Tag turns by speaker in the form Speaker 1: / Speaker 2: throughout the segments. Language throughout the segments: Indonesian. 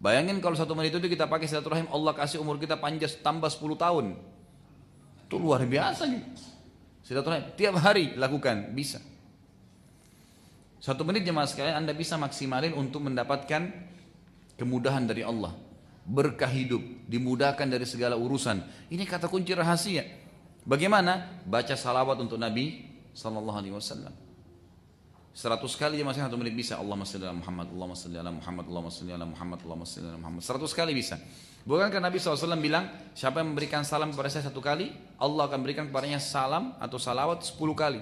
Speaker 1: Bayangin kalau 1 menit itu kita pakai silaturahim, Allah kasih umur kita panjang tambah 10 tahun. Itu luar biasa gitu. Silaturahim tiap hari lakukan, bisa. 1 menit jemaah sekalian Anda bisa maksimalin untuk mendapatkan kemudahan dari Allah. Berkah hidup, dimudahkan dari segala urusan. Ini kata kunci rahasia. Bagaimana? Baca salawat untuk Nabi Sallallahu Alaihi Wasallam. 100 kali jemaah sekalian 1 menit bisa. Allahumma shalli ala Muhammad, Allahumma shalli ala Muhammad, Allahumma shalli ala Muhammad, Allahumma shalli ala Muhammad. 100 kali bisa. Bukankah Nabi SAW bilang, siapa yang memberikan salam kepada saya 1 kali, Allah akan berikan kepadanya salam atau salawat 10 kali.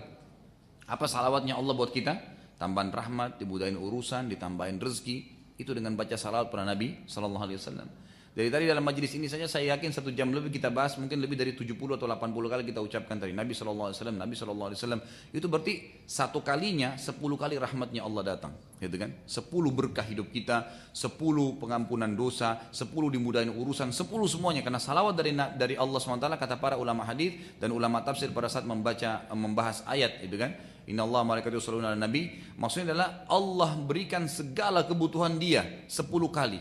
Speaker 1: Apa salawatnya Allah buat kita? Tambahan rahmat, dimudahin urusan, ditambahin rezeki. Itu dengan baca salawat pada Nabi Sallallahu Alaihi Wasallam. Dari tadi dalam majlis ini saja saya yakin 1 jam lebih kita bahas, mungkin lebih dari 70 atau 80 kali kita ucapkan tadi Nabi Sallallahu Alaihi Wasallam, Nabi Sallallahu Alaihi Wasallam. Itu berarti 1 kalinya 10 kali rahmatnya Allah datang, gitu kan? 10 berkah hidup kita, 10 pengampunan dosa, 10 dimudahin urusan, 10 semuanya karena salawat dari Allah SWT kata para ulama hadis dan ulama tafsir pada saat membahas ayat itu kan. Inna Allah malaikatahu yusholluna ala nabi. Maksudnya adalah Allah berikan segala kebutuhan dia 10 kali.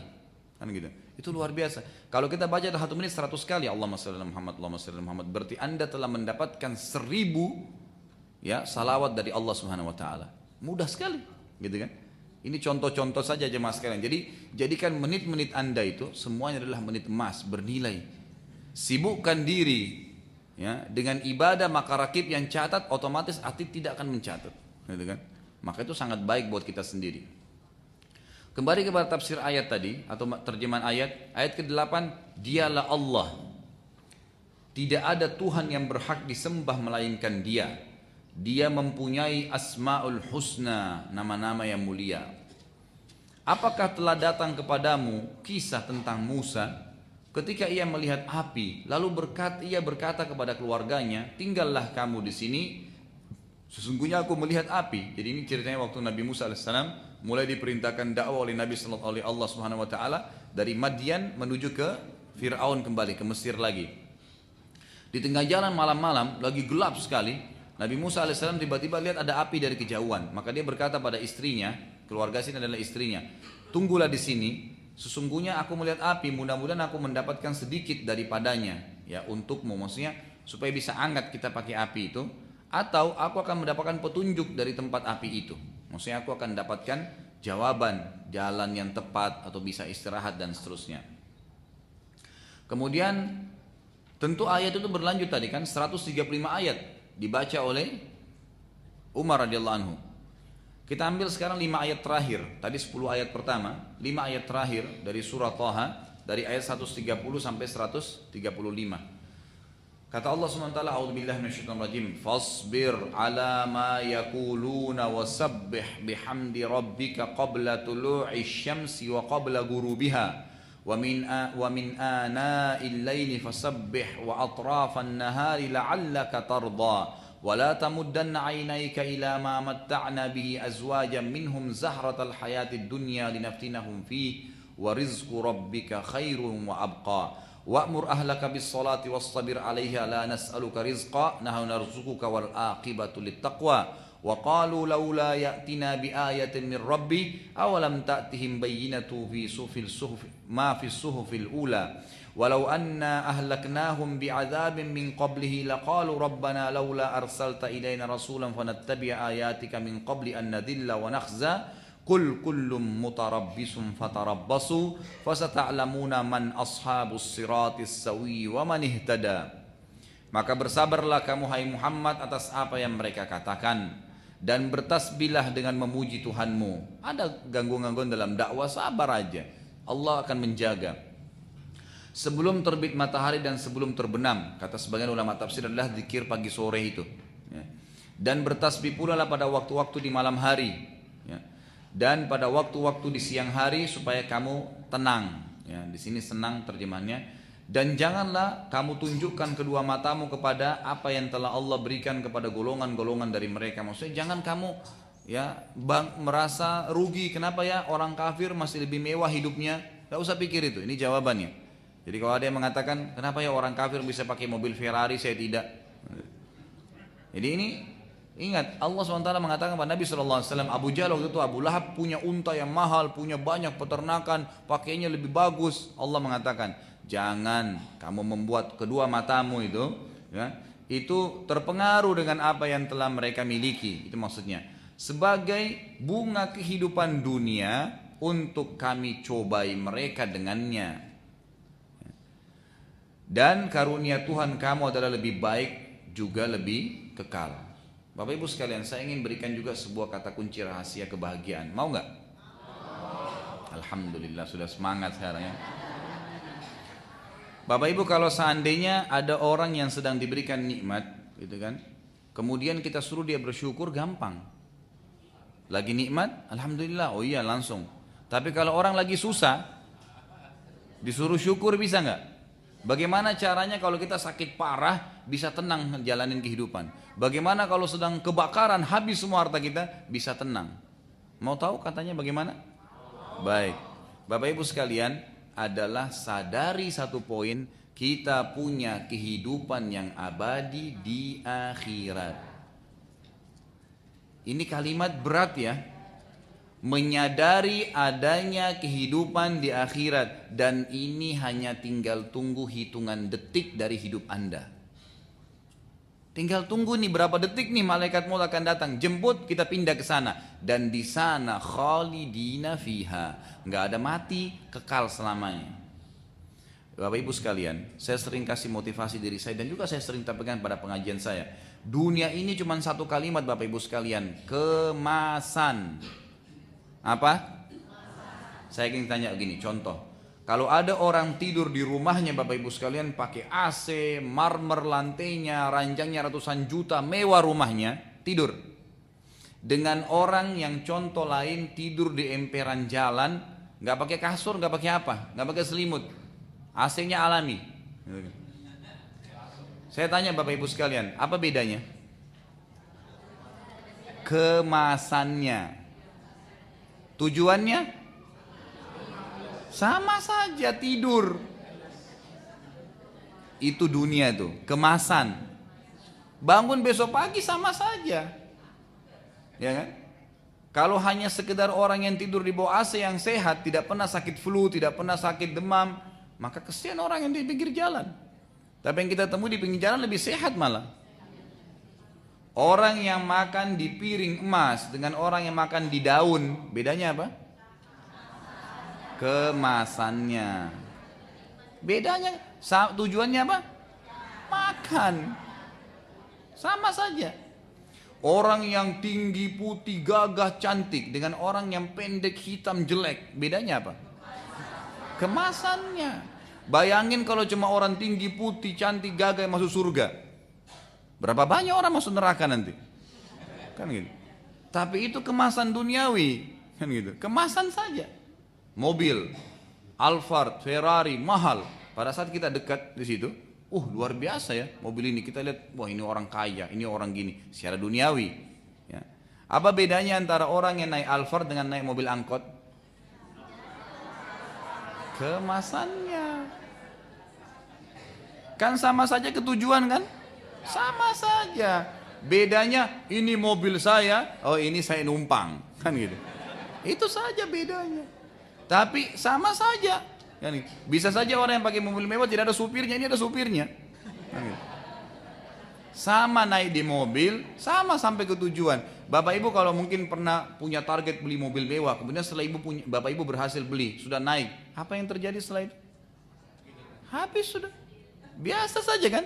Speaker 1: Kan gitu. Itu luar biasa. Kalau kita baca dalam 1 menit 100 kali Allahumma shalli ala Muhammad, Allahumma shalli ala Muhammad, berarti Anda telah mendapatkan 1000 ya salawat dari Allah Subhanahu wa taala. Mudah sekali, gitu kan? Ini contoh-contoh saja jemaah sekalian. Jadi jadikan menit-menit Anda itu semuanya adalah menit emas bernilai. Sibukkan diri ya dengan ibadah, maka rakib yang catat otomatis atid tidak akan mencatat, gitu kan? Maka itu sangat baik buat kita sendiri. Kembali kepada tafsir ayat tadi atau terjemahan ayat ke-8, dialah Allah, tidak ada Tuhan yang berhak disembah melainkan Dia. Dia mempunyai asmaul husna, nama-nama yang mulia. Apakah telah datang kepadamu kisah tentang Musa ketika ia melihat api, lalu ia berkata kepada keluarganya, tinggallah kamu di sini, sesungguhnya aku melihat api. Jadi ini ceritanya waktu Nabi Musa alaihissalam mulai diperintahkan dakwah oleh Nabi oleh Allah Subhanahu wa taala dari Madian menuju ke Firaun, kembali ke Mesir lagi. Di tengah jalan malam-malam lagi gelap sekali, Nabi Musa alaihissalam tiba-tiba lihat ada api dari kejauhan. Maka dia berkata pada istrinya, keluarga sini adalah istrinya, tunggulah di sini, sesungguhnya aku melihat api, mudah-mudahan aku mendapatkan sedikit daripadanya ya untukmu, maksudnya supaya bisa angkat kita pakai api itu, atau aku akan mendapatkan petunjuk dari tempat api itu. Maksudnya aku akan dapatkan jawaban, jalan yang tepat, atau bisa istirahat dan seterusnya. Kemudian tentu ayat itu berlanjut tadi kan, 135 ayat dibaca oleh Umar radhiyallahu anhu. Kita ambil sekarang 5 ayat terakhir. Tadi 10 ayat pertama, 5 ayat terakhir dari surah Thaha dari ayat 130 sampai 135. Kata Allah SWT, a'udzubillahi minasyaitonir rajim, fasbir ala ma yaquluna wasabbih bihamdi rabbika qabla tulu'i syamsi wa qabla ghurubiha wa min ana'il laili fasabbih wa atrafan nahari la'allaka tarda wa la tamuddanna 'ainayka ila ma matta'na bihi azwajan minhum zahratal hayatid dunya linaftinahum fihi wa rizqu rabbika khairun wa abqa. Wa'mur ahlaka bis salati wastabir 'alaiha la nas'aluka rizqa nahnu narzuquka wal aqibatu littaqwa wa qalu laula ya'tina bi ayatin min rabbi awalam ta'tihim bayyinatu fi suhuf ma fi suhufil ula walau anna ahlaknahum bi'adzabin min qablihi laqalu rabbana laula arsalta ilaina rasulan fanattabi'a ayatika min qabli an nadilla wa nakhza. Qul kullum mutarabbisun fatarabbasu fasata'lamuna man ashabus siratis sawi wa man ihtada. Maka bersabarlah kamu hai Muhammad atas apa yang mereka katakan dan bertasbihlah dengan memuji Tuhanmu. Ada gangguan-gangguan dalam dakwah, sabar aja, Allah akan menjaga. Sebelum terbit matahari dan sebelum terbenam, kata sebagian ulama tafsir adalah zikir pagi sore itu ya. Dan bertasbih pula lah pada waktu-waktu di malam hari ya. Dan pada waktu-waktu di siang hari supaya kamu tenang ya. Di sini senang terjemahannya. Dan janganlah kamu tunjukkan kedua matamu kepada apa yang telah Allah berikan kepada golongan-golongan dari mereka. Maksudnya jangan kamu ya merasa rugi, kenapa ya orang kafir masih lebih mewah hidupnya. Gak usah pikir itu, ini jawabannya. Jadi kalau ada yang mengatakan kenapa ya orang kafir bisa pakai mobil Ferrari, saya tidak. Jadi ini Ingat Allah SWT mengatakan kepada Nabi SAW, Abu Jahal waktu itu, Abu Lahab punya unta yang mahal, punya banyak peternakan, pakainya lebih bagus. Allah mengatakan, jangan kamu membuat kedua matamu itu, ya, itu terpengaruh dengan apa yang telah mereka miliki. Itu maksudnya, sebagai bunga kehidupan dunia untuk kami cobai mereka dengannya. Dan karunia Tuhan kamu adalah lebih baik juga lebih kekal. Bapak Ibu sekalian, saya ingin berikan juga sebuah kata kunci rahasia kebahagiaan. Mau nggak? Alhamdulillah sudah semangat sekarang ya. Bapak Ibu, kalau seandainya ada orang yang sedang diberikan nikmat, gitu kan, kemudian kita suruh dia bersyukur, gampang. Lagi nikmat, alhamdulillah, oh iya langsung. Tapi kalau orang lagi susah, disuruh syukur bisa nggak? Bagaimana caranya kalau kita sakit parah bisa tenang jalanin kehidupan? Bagaimana kalau sedang kebakaran habis semua harta kita bisa tenang? Mau tahu katanya bagaimana? Baik, Bapak Ibu sekalian, adalah sadari satu poin, kita punya kehidupan yang abadi di akhirat. Ini kalimat berat ya. Menyadari adanya kehidupan di akhirat, dan ini hanya tinggal tunggu hitungan detik dari hidup Anda. Tinggal tunggu nih berapa detik nih malaikat maut akan datang, jemput, kita pindah ke sana, dan di sana khalidina fiha, nggak ada mati, kekal selamanya. Bapak Ibu sekalian, saya sering kasih motivasi diri saya dan juga saya sering sampaikan pada pengajian saya. Dunia ini cuma satu kalimat Bapak Ibu sekalian, kemasan. Apa? Saya ingin tanya begini, contoh. Kalau ada orang tidur di rumahnya Bapak Ibu sekalian pakai AC, marmer lantainya, ranjangnya ratusan juta, mewah rumahnya, tidur. Dengan orang yang contoh lain tidur di emperan jalan, nggak pakai kasur, nggak pakai apa, nggak pakai selimut, AC-nya alami. Saya tanya Bapak Ibu sekalian, apa bedanya? Kemasannya. Tujuannya sama saja, tidur. Itu dunia tuh, kemasan. Bangun besok pagi sama saja. Ya kan? Kalau hanya sekedar orang yang tidur di bawah AC yang sehat, tidak pernah sakit flu, tidak pernah sakit demam, maka kesian orang yang di pinggir jalan. Tapi yang kita temui di pinggir jalan lebih sehat malah. Orang yang makan di piring emas dengan orang yang makan di daun, bedanya apa? Kemasannya. Bedanya, tujuannya apa? Makan. Sama saja. Orang yang tinggi, putih, gagah, cantik dengan orang yang pendek, hitam, jelek, bedanya apa? Kemasannya. Bayangin kalau cuma orang tinggi, putih, cantik, gagah yang masuk surga. Berapa banyak orang masuk neraka nanti? Kan gitu. Tapi itu kemasan duniawi, kan gitu. Kemasan saja. Mobil, Alphard, Ferrari, mahal. Pada saat kita dekat di situ, luar biasa ya mobil ini. Kita lihat, wah ini orang kaya, ini orang gini. Secara duniawi. Ya. Apa bedanya antara orang yang naik Alphard dengan naik mobil angkot? Kemasannya. Kan sama saja ketujuan kan? Sama saja. Bedanya ini mobil saya, oh ini saya numpang, kan gitu. Itu saja bedanya. Tapi sama saja. Kan, bisa saja orang yang pakai mobil mewah tidak ada supirnya, ini ada supirnya. Kan gitu. Sama naik di mobil, sama sampai ke tujuan. Bapak Ibu kalau mungkin pernah punya target beli mobil mewah, kemudian setelah Bapak Ibu berhasil beli, sudah naik. Apa yang terjadi setelah itu? Habis sudah. Biasa saja kan?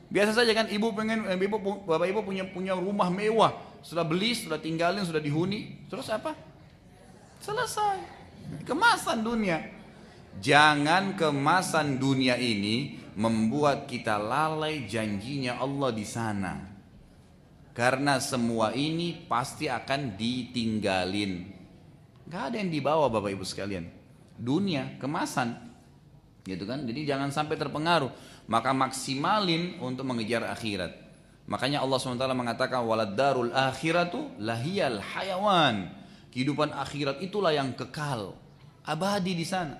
Speaker 1: Biasa saja kan, Bapak Ibu punya rumah mewah, sudah beli, sudah tinggalin, sudah dihuni, terus apa? Selesai. Kemasan dunia. Jangan kemasan dunia ini membuat kita lalai janjinya Allah di sana. Karena semua ini pasti akan ditinggalin. Gak ada yang dibawa Bapak Ibu sekalian. Dunia, kemasan. Gitu kan? Jadi jangan sampai terpengaruh. Maka maksimalin untuk mengejar akhirat. Makanya Allah SWT mengatakan walad darul akhiratu lahiyal hayawan. Kehidupan akhirat itulah yang kekal, abadi di sana.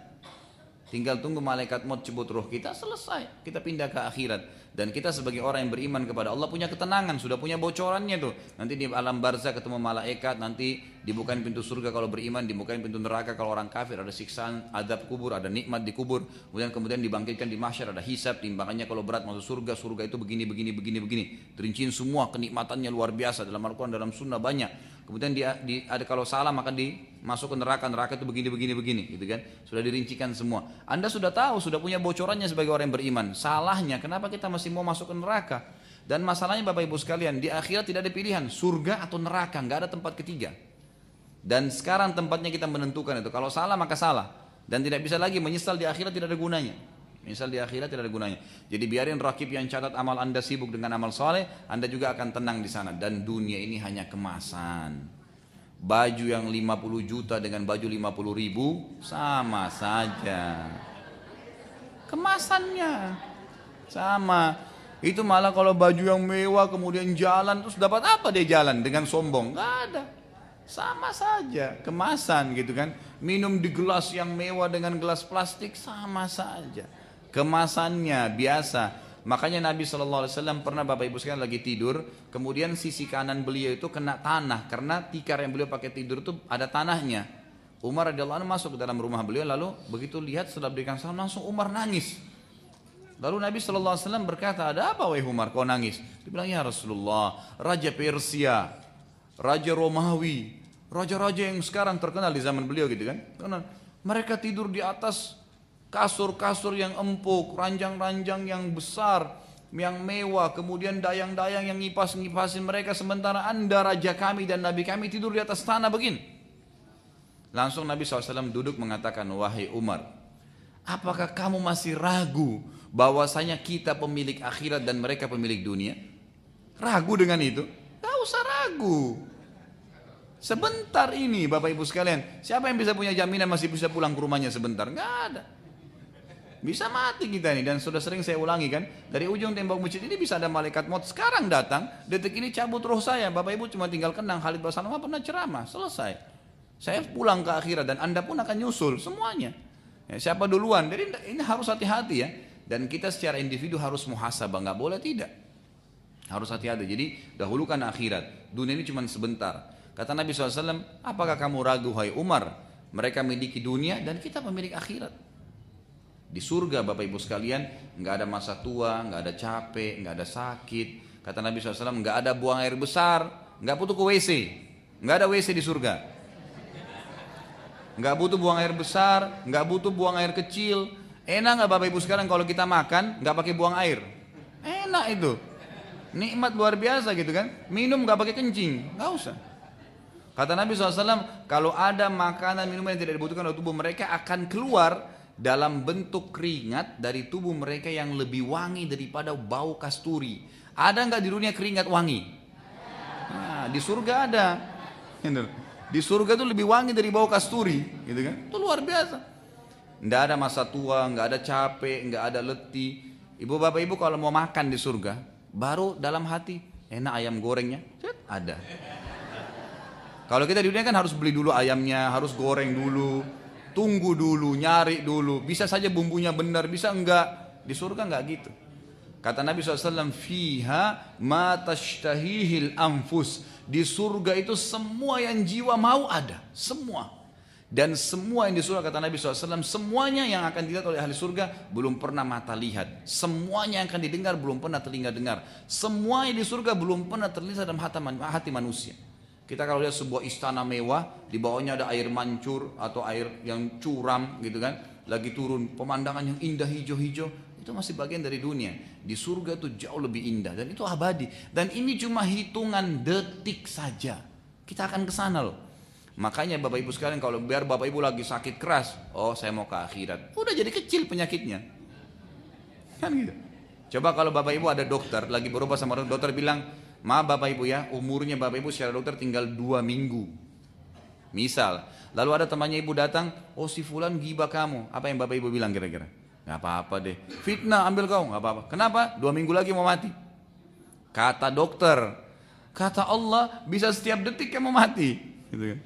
Speaker 1: Tinggal tunggu malaikat maut cabut roh kita, selesai. Kita pindah ke akhirat. Dan kita sebagai orang yang beriman kepada Allah punya ketenangan, sudah punya bocorannya tuh. Nanti di alam barzah ketemu malaikat, nanti dibukain pintu surga kalau beriman, dibukain pintu neraka kalau orang kafir, ada siksaan, azab kubur, ada nikmat di kubur. Kemudian dibangkitkan di mahsyar, ada hisab, timbangannya kalau berat masuk surga, surga itu begini. Terinciin semua kenikmatannya luar biasa, dalam Al-Quran, dalam sunnah banyak. Kemudian ada kalau salah maka dimasuk ke neraka itu begini gitu kan. Sudah dirincikan semua. Anda sudah tahu, sudah punya bocorannya sebagai orang yang beriman. Salahnya kenapa kita masih mau masuk ke neraka? Dan masalahnya Bapak Ibu sekalian, di akhirat tidak ada pilihan surga atau neraka, nggak ada tempat ketiga. Dan sekarang tempatnya kita menentukan itu. Kalau salah maka salah, dan tidak bisa lagi menyesal, di akhirat tidak ada gunanya. Misal di akhirat tidak ada gunanya. Jadi biarin rakib yang catat amal Anda sibuk dengan amal soleh, Anda juga akan tenang di sana. Dan dunia ini hanya kemasan. Baju yang 50 juta dengan baju 50 ribu sama saja. Kemasannya sama. Itu malah kalau baju yang mewah kemudian jalan, terus dapat apa dia jalan dengan sombong? Gak ada. Sama saja, kemasan gitu kan. Minum di gelas yang mewah dengan gelas plastik sama saja. Kemasannya biasa. Makanya Nabi SAW pernah Bapak Ibu sekalian lagi tidur, kemudian sisi kanan beliau itu kena tanah, karena tikar yang beliau pakai tidur itu ada tanahnya. Umar radhiyallahu anhu masuk ke dalam rumah beliau, lalu begitu lihat setelah berikan salam langsung Umar nangis. Lalu Nabi SAW berkata, ada apa wahai Umar kau nangis? Dia bilang, ya Rasulullah, Raja Persia, Raja Romawi, raja-raja yang sekarang terkenal di zaman beliau gitu kan. Karena mereka tidur di atas kasur-kasur yang empuk, ranjang-ranjang yang besar, yang mewah, kemudian dayang-dayang yang ngipas-ngipasin mereka, sementara Anda raja kami dan nabi kami tidur di atas tanah begini. Langsung Nabi SAW duduk mengatakan, wahai Umar, apakah kamu masih ragu bahwasanya kita pemilik akhirat dan mereka pemilik dunia? Ragu dengan itu? Gak usah ragu. Sebentar ini Bapak Ibu sekalian, siapa yang bisa punya jaminan masih bisa pulang ke rumahnya sebentar? Gak ada. Bisa mati kita ini, dan sudah sering saya ulangi kan, dari ujung tembok masjid ini bisa ada malaikat maut sekarang datang, detik ini cabut roh saya. Bapak Ibu cuma tinggal kenang Khalid Basalamah pernah ceramah, selesai. Saya pulang ke akhirat dan Anda pun akan nyusul semuanya. Ya, siapa duluan? Jadi ini harus hati-hati ya. Dan kita secara individu harus muhasabah, nggak boleh tidak. Harus hati-hati. Jadi dahulukan akhirat. Dunia ini cuma sebentar. Kata Nabi SAW, apakah kamu ragu hai Umar? Mereka memiliki dunia dan kita pemilik akhirat. Di surga Bapak Ibu sekalian, nggak ada masa tua, nggak ada capek, nggak ada sakit. Kata Nabi SAW, nggak ada buang air besar, nggak butuh ke WC, nggak ada WC di surga. Nggak butuh buang air besar, nggak butuh buang air kecil. Enak nggak Bapak Ibu sekarang kalau kita makan nggak pakai buang air? Enak itu, nikmat luar biasa gitu kan. Minum nggak pakai kencing, nggak usah. Kata Nabi SAW, kalau ada makanan minuman yang tidak dibutuhkan oleh tubuh mereka akan keluar dalam bentuk keringat dari tubuh mereka yang lebih wangi daripada bau kasturi. Ada nggak di dunia keringat wangi? Nah, di surga ada. Di surga itu lebih wangi dari bau kasturi, gitu kan? Itu luar biasa. Nggak ada masa tua, nggak ada capek, nggak ada letih. Ibu bapak ibu kalau mau makan di surga, baru dalam hati enak ayam gorengnya, ada. Kalau kita di dunia kan harus beli dulu ayamnya, harus goreng dulu, tunggu dulu, nyari dulu. Bisa saja bumbunya benar, bisa enggak. Di surga enggak gitu. Kata Nabi SAW, fiha ma tashtahihil anfus. Di surga itu semua yang jiwa mau ada, semua. Dan semua yang di surga, kata Nabi SAW, semuanya yang akan dilihat oleh ahli surga belum pernah mata lihat. Semuanya yang akan didengar belum pernah telinga dengar. Semua yang di surga belum pernah terlihat dalam hati manusia. Kita kalau lihat sebuah istana mewah, di bawahnya ada air mancur atau air yang curam gitu kan, lagi turun, pemandangan yang indah hijau-hijau, itu masih bagian dari dunia. Di surga itu jauh lebih indah dan itu abadi. Dan ini cuma hitungan detik saja. Kita akan ke sana loh. Makanya Bapak Ibu sekalian, kalau biar Bapak Ibu lagi sakit keras, oh saya mau ke akhirat, udah jadi kecil penyakitnya. Kan gitu. Coba kalau Bapak Ibu ada dokter, lagi berobat sama dokter bilang, maaf Bapak Ibu ya, umurnya Bapak Ibu secara dokter tinggal 2 minggu. Misal, lalu ada temannya Ibu datang, oh si fulan gibah kamu. Apa yang Bapak Ibu bilang kira-kira? Gak apa-apa deh. Fitnah ambil kau, gak apa-apa. Kenapa? 2 minggu lagi mau mati. Kata dokter, kata Allah bisa setiap detik kamu mati. Gitu kan?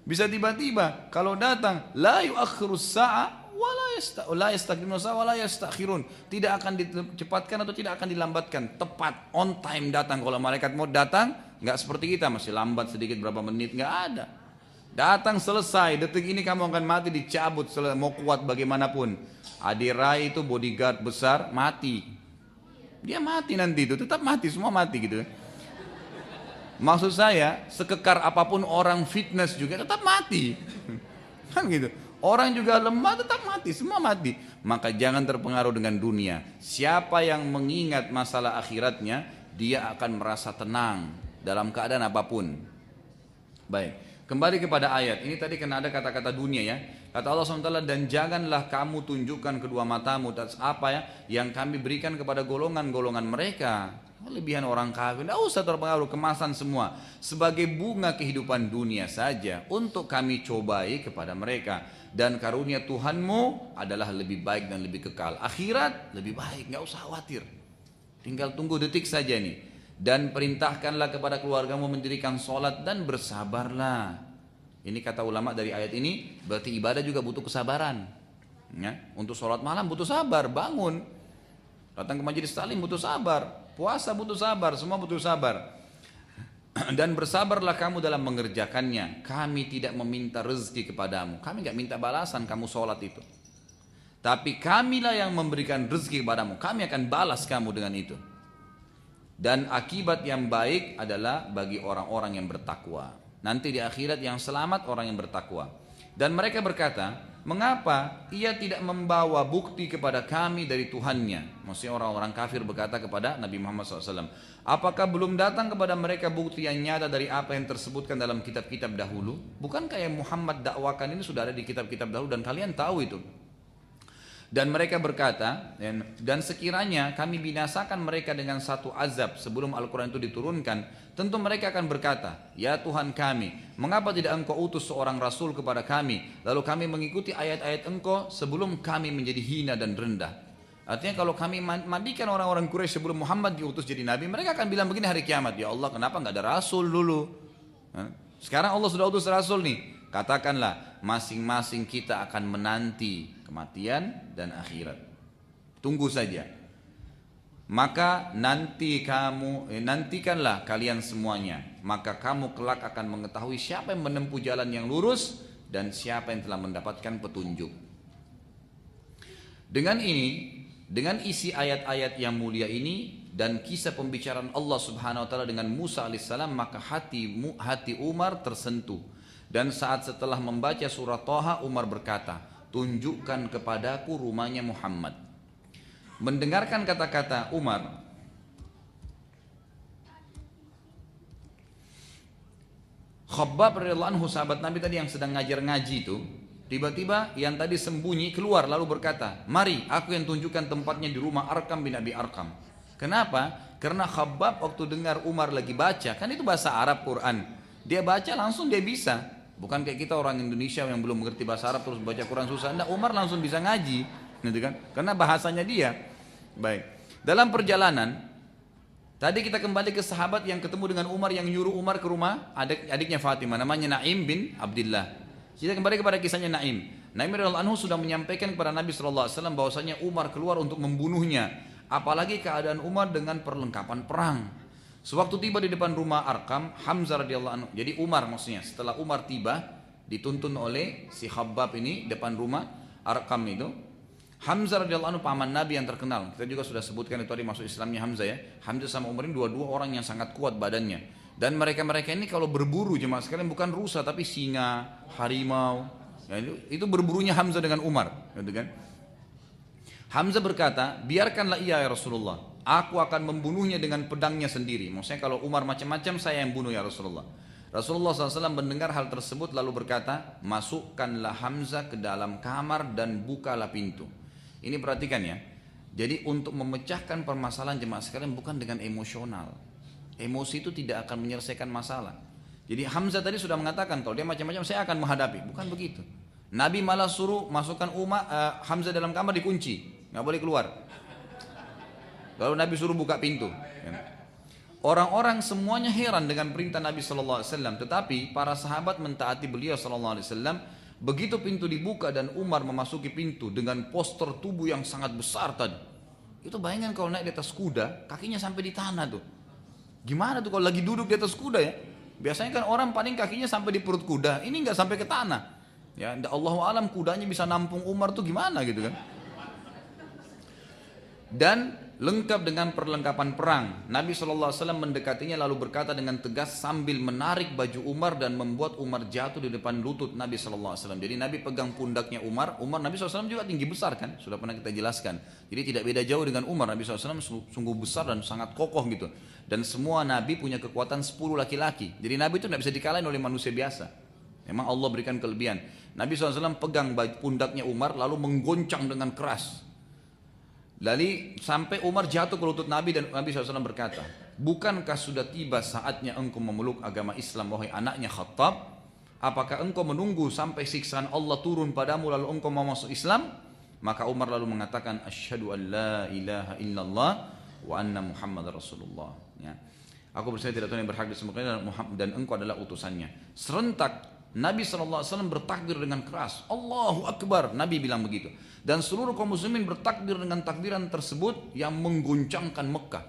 Speaker 1: Bisa tiba-tiba kalau datang, la yu'akhirus sa'a wa la la yastaqdimun wa la yastakhirun. Tidak akan dicepatkan atau tidak akan dilambatkan. Tepat, on time datang. Kalau malaikat mau datang, nggak seperti kita masih lambat sedikit berapa menit, nggak ada. Datang selesai, detik ini kamu akan mati, dicabut mau kuat bagaimanapun. Adirai itu bodyguard besar, mati. Dia mati nanti itu, tetap mati, semua mati gitu. Maksud saya, sekekar apapun orang fitness juga tetap mati. Kan gitu. Orang juga lemah tetap mati, semua mati. Maka jangan terpengaruh dengan dunia. Siapa yang mengingat masalah akhiratnya, dia akan merasa tenang dalam keadaan apapun. Baik, kembali kepada ayat. Ini tadi kena ada kata-kata dunia ya. Kata Allah SWT, dan janganlah kamu tunjukkan kedua matamu atas apa ya yang kami berikan kepada golongan-golongan mereka. Kelebihan orang kafir, tidak usah terpengaruh, kemasan semua sebagai bunga kehidupan dunia saja untuk kami cobai kepada mereka. Dan karunia Tuhanmu adalah lebih baik dan lebih kekal. Akhirat lebih baik, nggak usah khawatir. Tinggal tunggu detik saja nih. Dan perintahkanlah kepada keluargamu mendirikan sholat dan bersabarlah. Ini kata ulama dari ayat ini, berarti ibadah juga butuh kesabaran. Ya, untuk sholat malam butuh sabar, bangun. Datang ke majelis taklim butuh sabar. Puasa butuh sabar, semua butuh sabar. Dan bersabarlah kamu dalam mengerjakannya. Kami tidak meminta rezeki kepadamu. Kami tidak minta balasan kamu sholat itu. Tapi kamilah yang memberikan rezeki kepadamu. Kami akan balas kamu dengan itu. Dan akibat yang baik adalah bagi orang-orang yang bertakwa. Nanti di akhirat yang selamat orang yang bertakwa. Dan mereka berkata, mengapa ia tidak membawa bukti kepada kami dari Tuhannya? Maksudnya orang-orang kafir berkata kepada Nabi Muhammad SAW, apakah belum datang kepada mereka bukti yang nyata dari apa yang tersebutkan dalam kitab-kitab dahulu? Bukankah yang Muhammad dakwakan ini sudah ada di kitab-kitab dahulu dan kalian tahu itu? Dan mereka berkata, dan sekiranya kami binasakan mereka dengan satu azab sebelum Al-Quran itu diturunkan, tentu mereka akan berkata, ya Tuhan kami, mengapa tidak engkau utus seorang rasul kepada kami, lalu kami mengikuti ayat-ayat engkau sebelum kami menjadi hina dan rendah. Artinya kalau kami mandikan orang-orang Quraisy sebelum Muhammad diutus jadi nabi, mereka akan bilang begini hari kiamat, ya Allah kenapa nggak ada rasul dulu? Sekarang Allah sudah utus rasul nih. Katakanlah masing-masing kita akan menanti kematian dan akhirat. Tunggu saja. Maka nantikanlah kalian semuanya. Maka kamu kelak akan mengetahui siapa yang menempuh jalan yang lurus dan siapa yang telah mendapatkan petunjuk. Dengan ini, dengan isi ayat-ayat yang mulia ini dan kisah pembicaraan Allah Subhanahu wa taala dengan Musa alaihissalam, maka hati Umar tersentuh. Dan saat setelah membaca surah Thaha, Umar berkata, tunjukkan kepadaku rumahnya Muhammad. Mendengarkan kata-kata Umar, Khabbab radhiyallahu anhu, sahabat Nabi tadi yang sedang ngajar ngaji itu, tiba-tiba yang tadi sembunyi keluar lalu berkata, mari aku yang tunjukkan tempatnya di rumah Arkam bin Abi Arkam. Kenapa? Karena Khabbab waktu dengar Umar lagi baca, kan itu bahasa Arab Quran, dia baca langsung dia bisa. Bukan kayak kita orang Indonesia yang belum mengerti bahasa Arab terus baca Quran susah. Nah, Umar langsung bisa ngaji, gitu kan? Karena bahasanya dia. Baik. Dalam perjalanan, tadi kita kembali ke sahabat yang ketemu dengan Umar yang nyuruh Umar ke rumah adiknya Fatimah, namanya Naim bin Abdullah. Kita kembali kepada kisahnya Naim. Naim radhiyallahu anhu sudah menyampaikan kepada Nabi sallallahu alaihi wasallam bahwasanya Umar keluar untuk membunuhnya. Apalagi keadaan Umar dengan perlengkapan perang. Sewaktu tiba di depan rumah Arkam, Hamzah radhiyallahu anhu. Jadi Umar maksudnya, setelah Umar tiba, dituntun oleh si Khabbab ini depan rumah Arkam itu. Hamzah radhiyallahu anhu paman Nabi yang terkenal. Kita juga sudah sebutkan itu tadi masuk Islamnya Hamzah ya. Hamzah sama Umar ini dua-dua orang yang sangat kuat badannya. Dan mereka-mereka ini kalau berburu jemaah sekalian bukan rusa tapi singa, harimau. Ya, itu berburunya Hamzah dengan Umar, gitu kan? Hamzah berkata, biarkanlah ia ya Rasulullah. Aku akan membunuhnya dengan pedangnya sendiri. Maksudnya kalau Umar macam-macam saya yang bunuh ya Rasulullah. Rasulullah SAW mendengar hal tersebut lalu berkata, masukkanlah Hamzah ke dalam kamar dan bukalah pintu. Ini perhatikan ya. Jadi untuk memecahkan permasalahan jemaah sekalian bukan dengan emosional. Emosi itu tidak akan menyelesaikan masalah. Jadi Hamzah tadi sudah mengatakan kalau dia macam-macam saya akan menghadapi. Bukan begitu. Nabi malah suruh masukkan Hamzah dalam kamar dikunci, nggak boleh keluar. Lalu Nabi suruh buka pintu. Orang-orang semuanya heran dengan perintah Nabi SAW. Tetapi para sahabat mentaati beliau SAW. Begitu pintu dibuka dan Umar memasuki pintu dengan poster tubuh yang sangat besar tadi. Itu bayangkan kalau naik di atas kuda, kakinya sampai di tanah tuh. Gimana tuh kalau lagi duduk di atas kuda ya? Biasanya kan orang paling kakinya sampai di perut kuda, ini nggak sampai ke tanah. Ya, Allahu alam kudanya bisa nampung Umar tuh gimana gitu kan? Dan lengkap dengan perlengkapan perang. Nabi SAW mendekatinya lalu berkata dengan tegas sambil menarik baju Umar dan membuat Umar jatuh di depan lutut Nabi SAW. Jadi Nabi pegang pundaknya Umar. Nabi SAW juga tinggi besar kan, sudah pernah kita jelaskan. Jadi tidak beda jauh dengan Umar. Nabi SAW sungguh besar dan sangat kokoh gitu. Dan semua Nabi punya kekuatan 10 laki-laki. Jadi Nabi itu tidak bisa dikalahin oleh manusia biasa. Memang Allah berikan kelebihan. Nabi SAW pegang pundaknya Umar lalu menggoncang dengan keras. Lalu sampai Umar jatuh ke lutut Nabi dan Nabi SAW berkata, bukankah sudah tiba saatnya engkau memeluk agama Islam wahai anaknya Khattab? Apakah engkau menunggu sampai siksaan Allah turun padamu lalu engkau mau masuk Islam? Maka Umar lalu mengatakan, asyhadu an la ilaha illallah wa anna Muhammad Rasulullah. Ya. Aku bersaksi tidak Tuhan yang berhak disembah dan engkau adalah utusannya. Serentak Nabi SAW bertakbir dengan keras. Allahu Akbar. Nabi bilang begitu. Dan seluruh kaum muslimin bertakbir dengan takbiran tersebut yang mengguncangkan Mekah.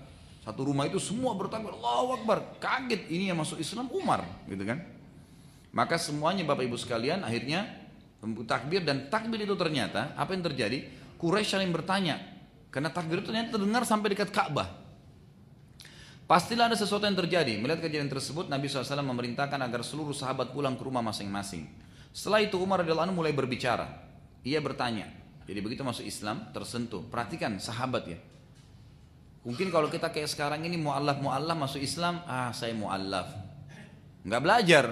Speaker 1: Satu rumah itu semua bertakbir. Allahu Akbar. Kaget ini yang masuk Islam Umar. Gitu kan. Maka semuanya Bapak Ibu sekalian akhirnya takbir. Dan takbir itu ternyata apa yang terjadi? Quraisy saling bertanya. Karena takbir itu ternyata terdengar sampai dekat Ka'bah. Pastilah ada sesuatu yang terjadi. Melihat kejadian tersebut, Nabi SAW memerintahkan agar seluruh sahabat pulang ke rumah masing-masing. Setelah itu Umar radhiyallahu anhu mulai berbicara. Ia bertanya. Jadi begitu masuk Islam, tersentuh. Perhatikan sahabat ya. Mungkin kalau kita kayak sekarang ini mu'allaf masuk Islam, saya mu'allaf. Nggak belajar.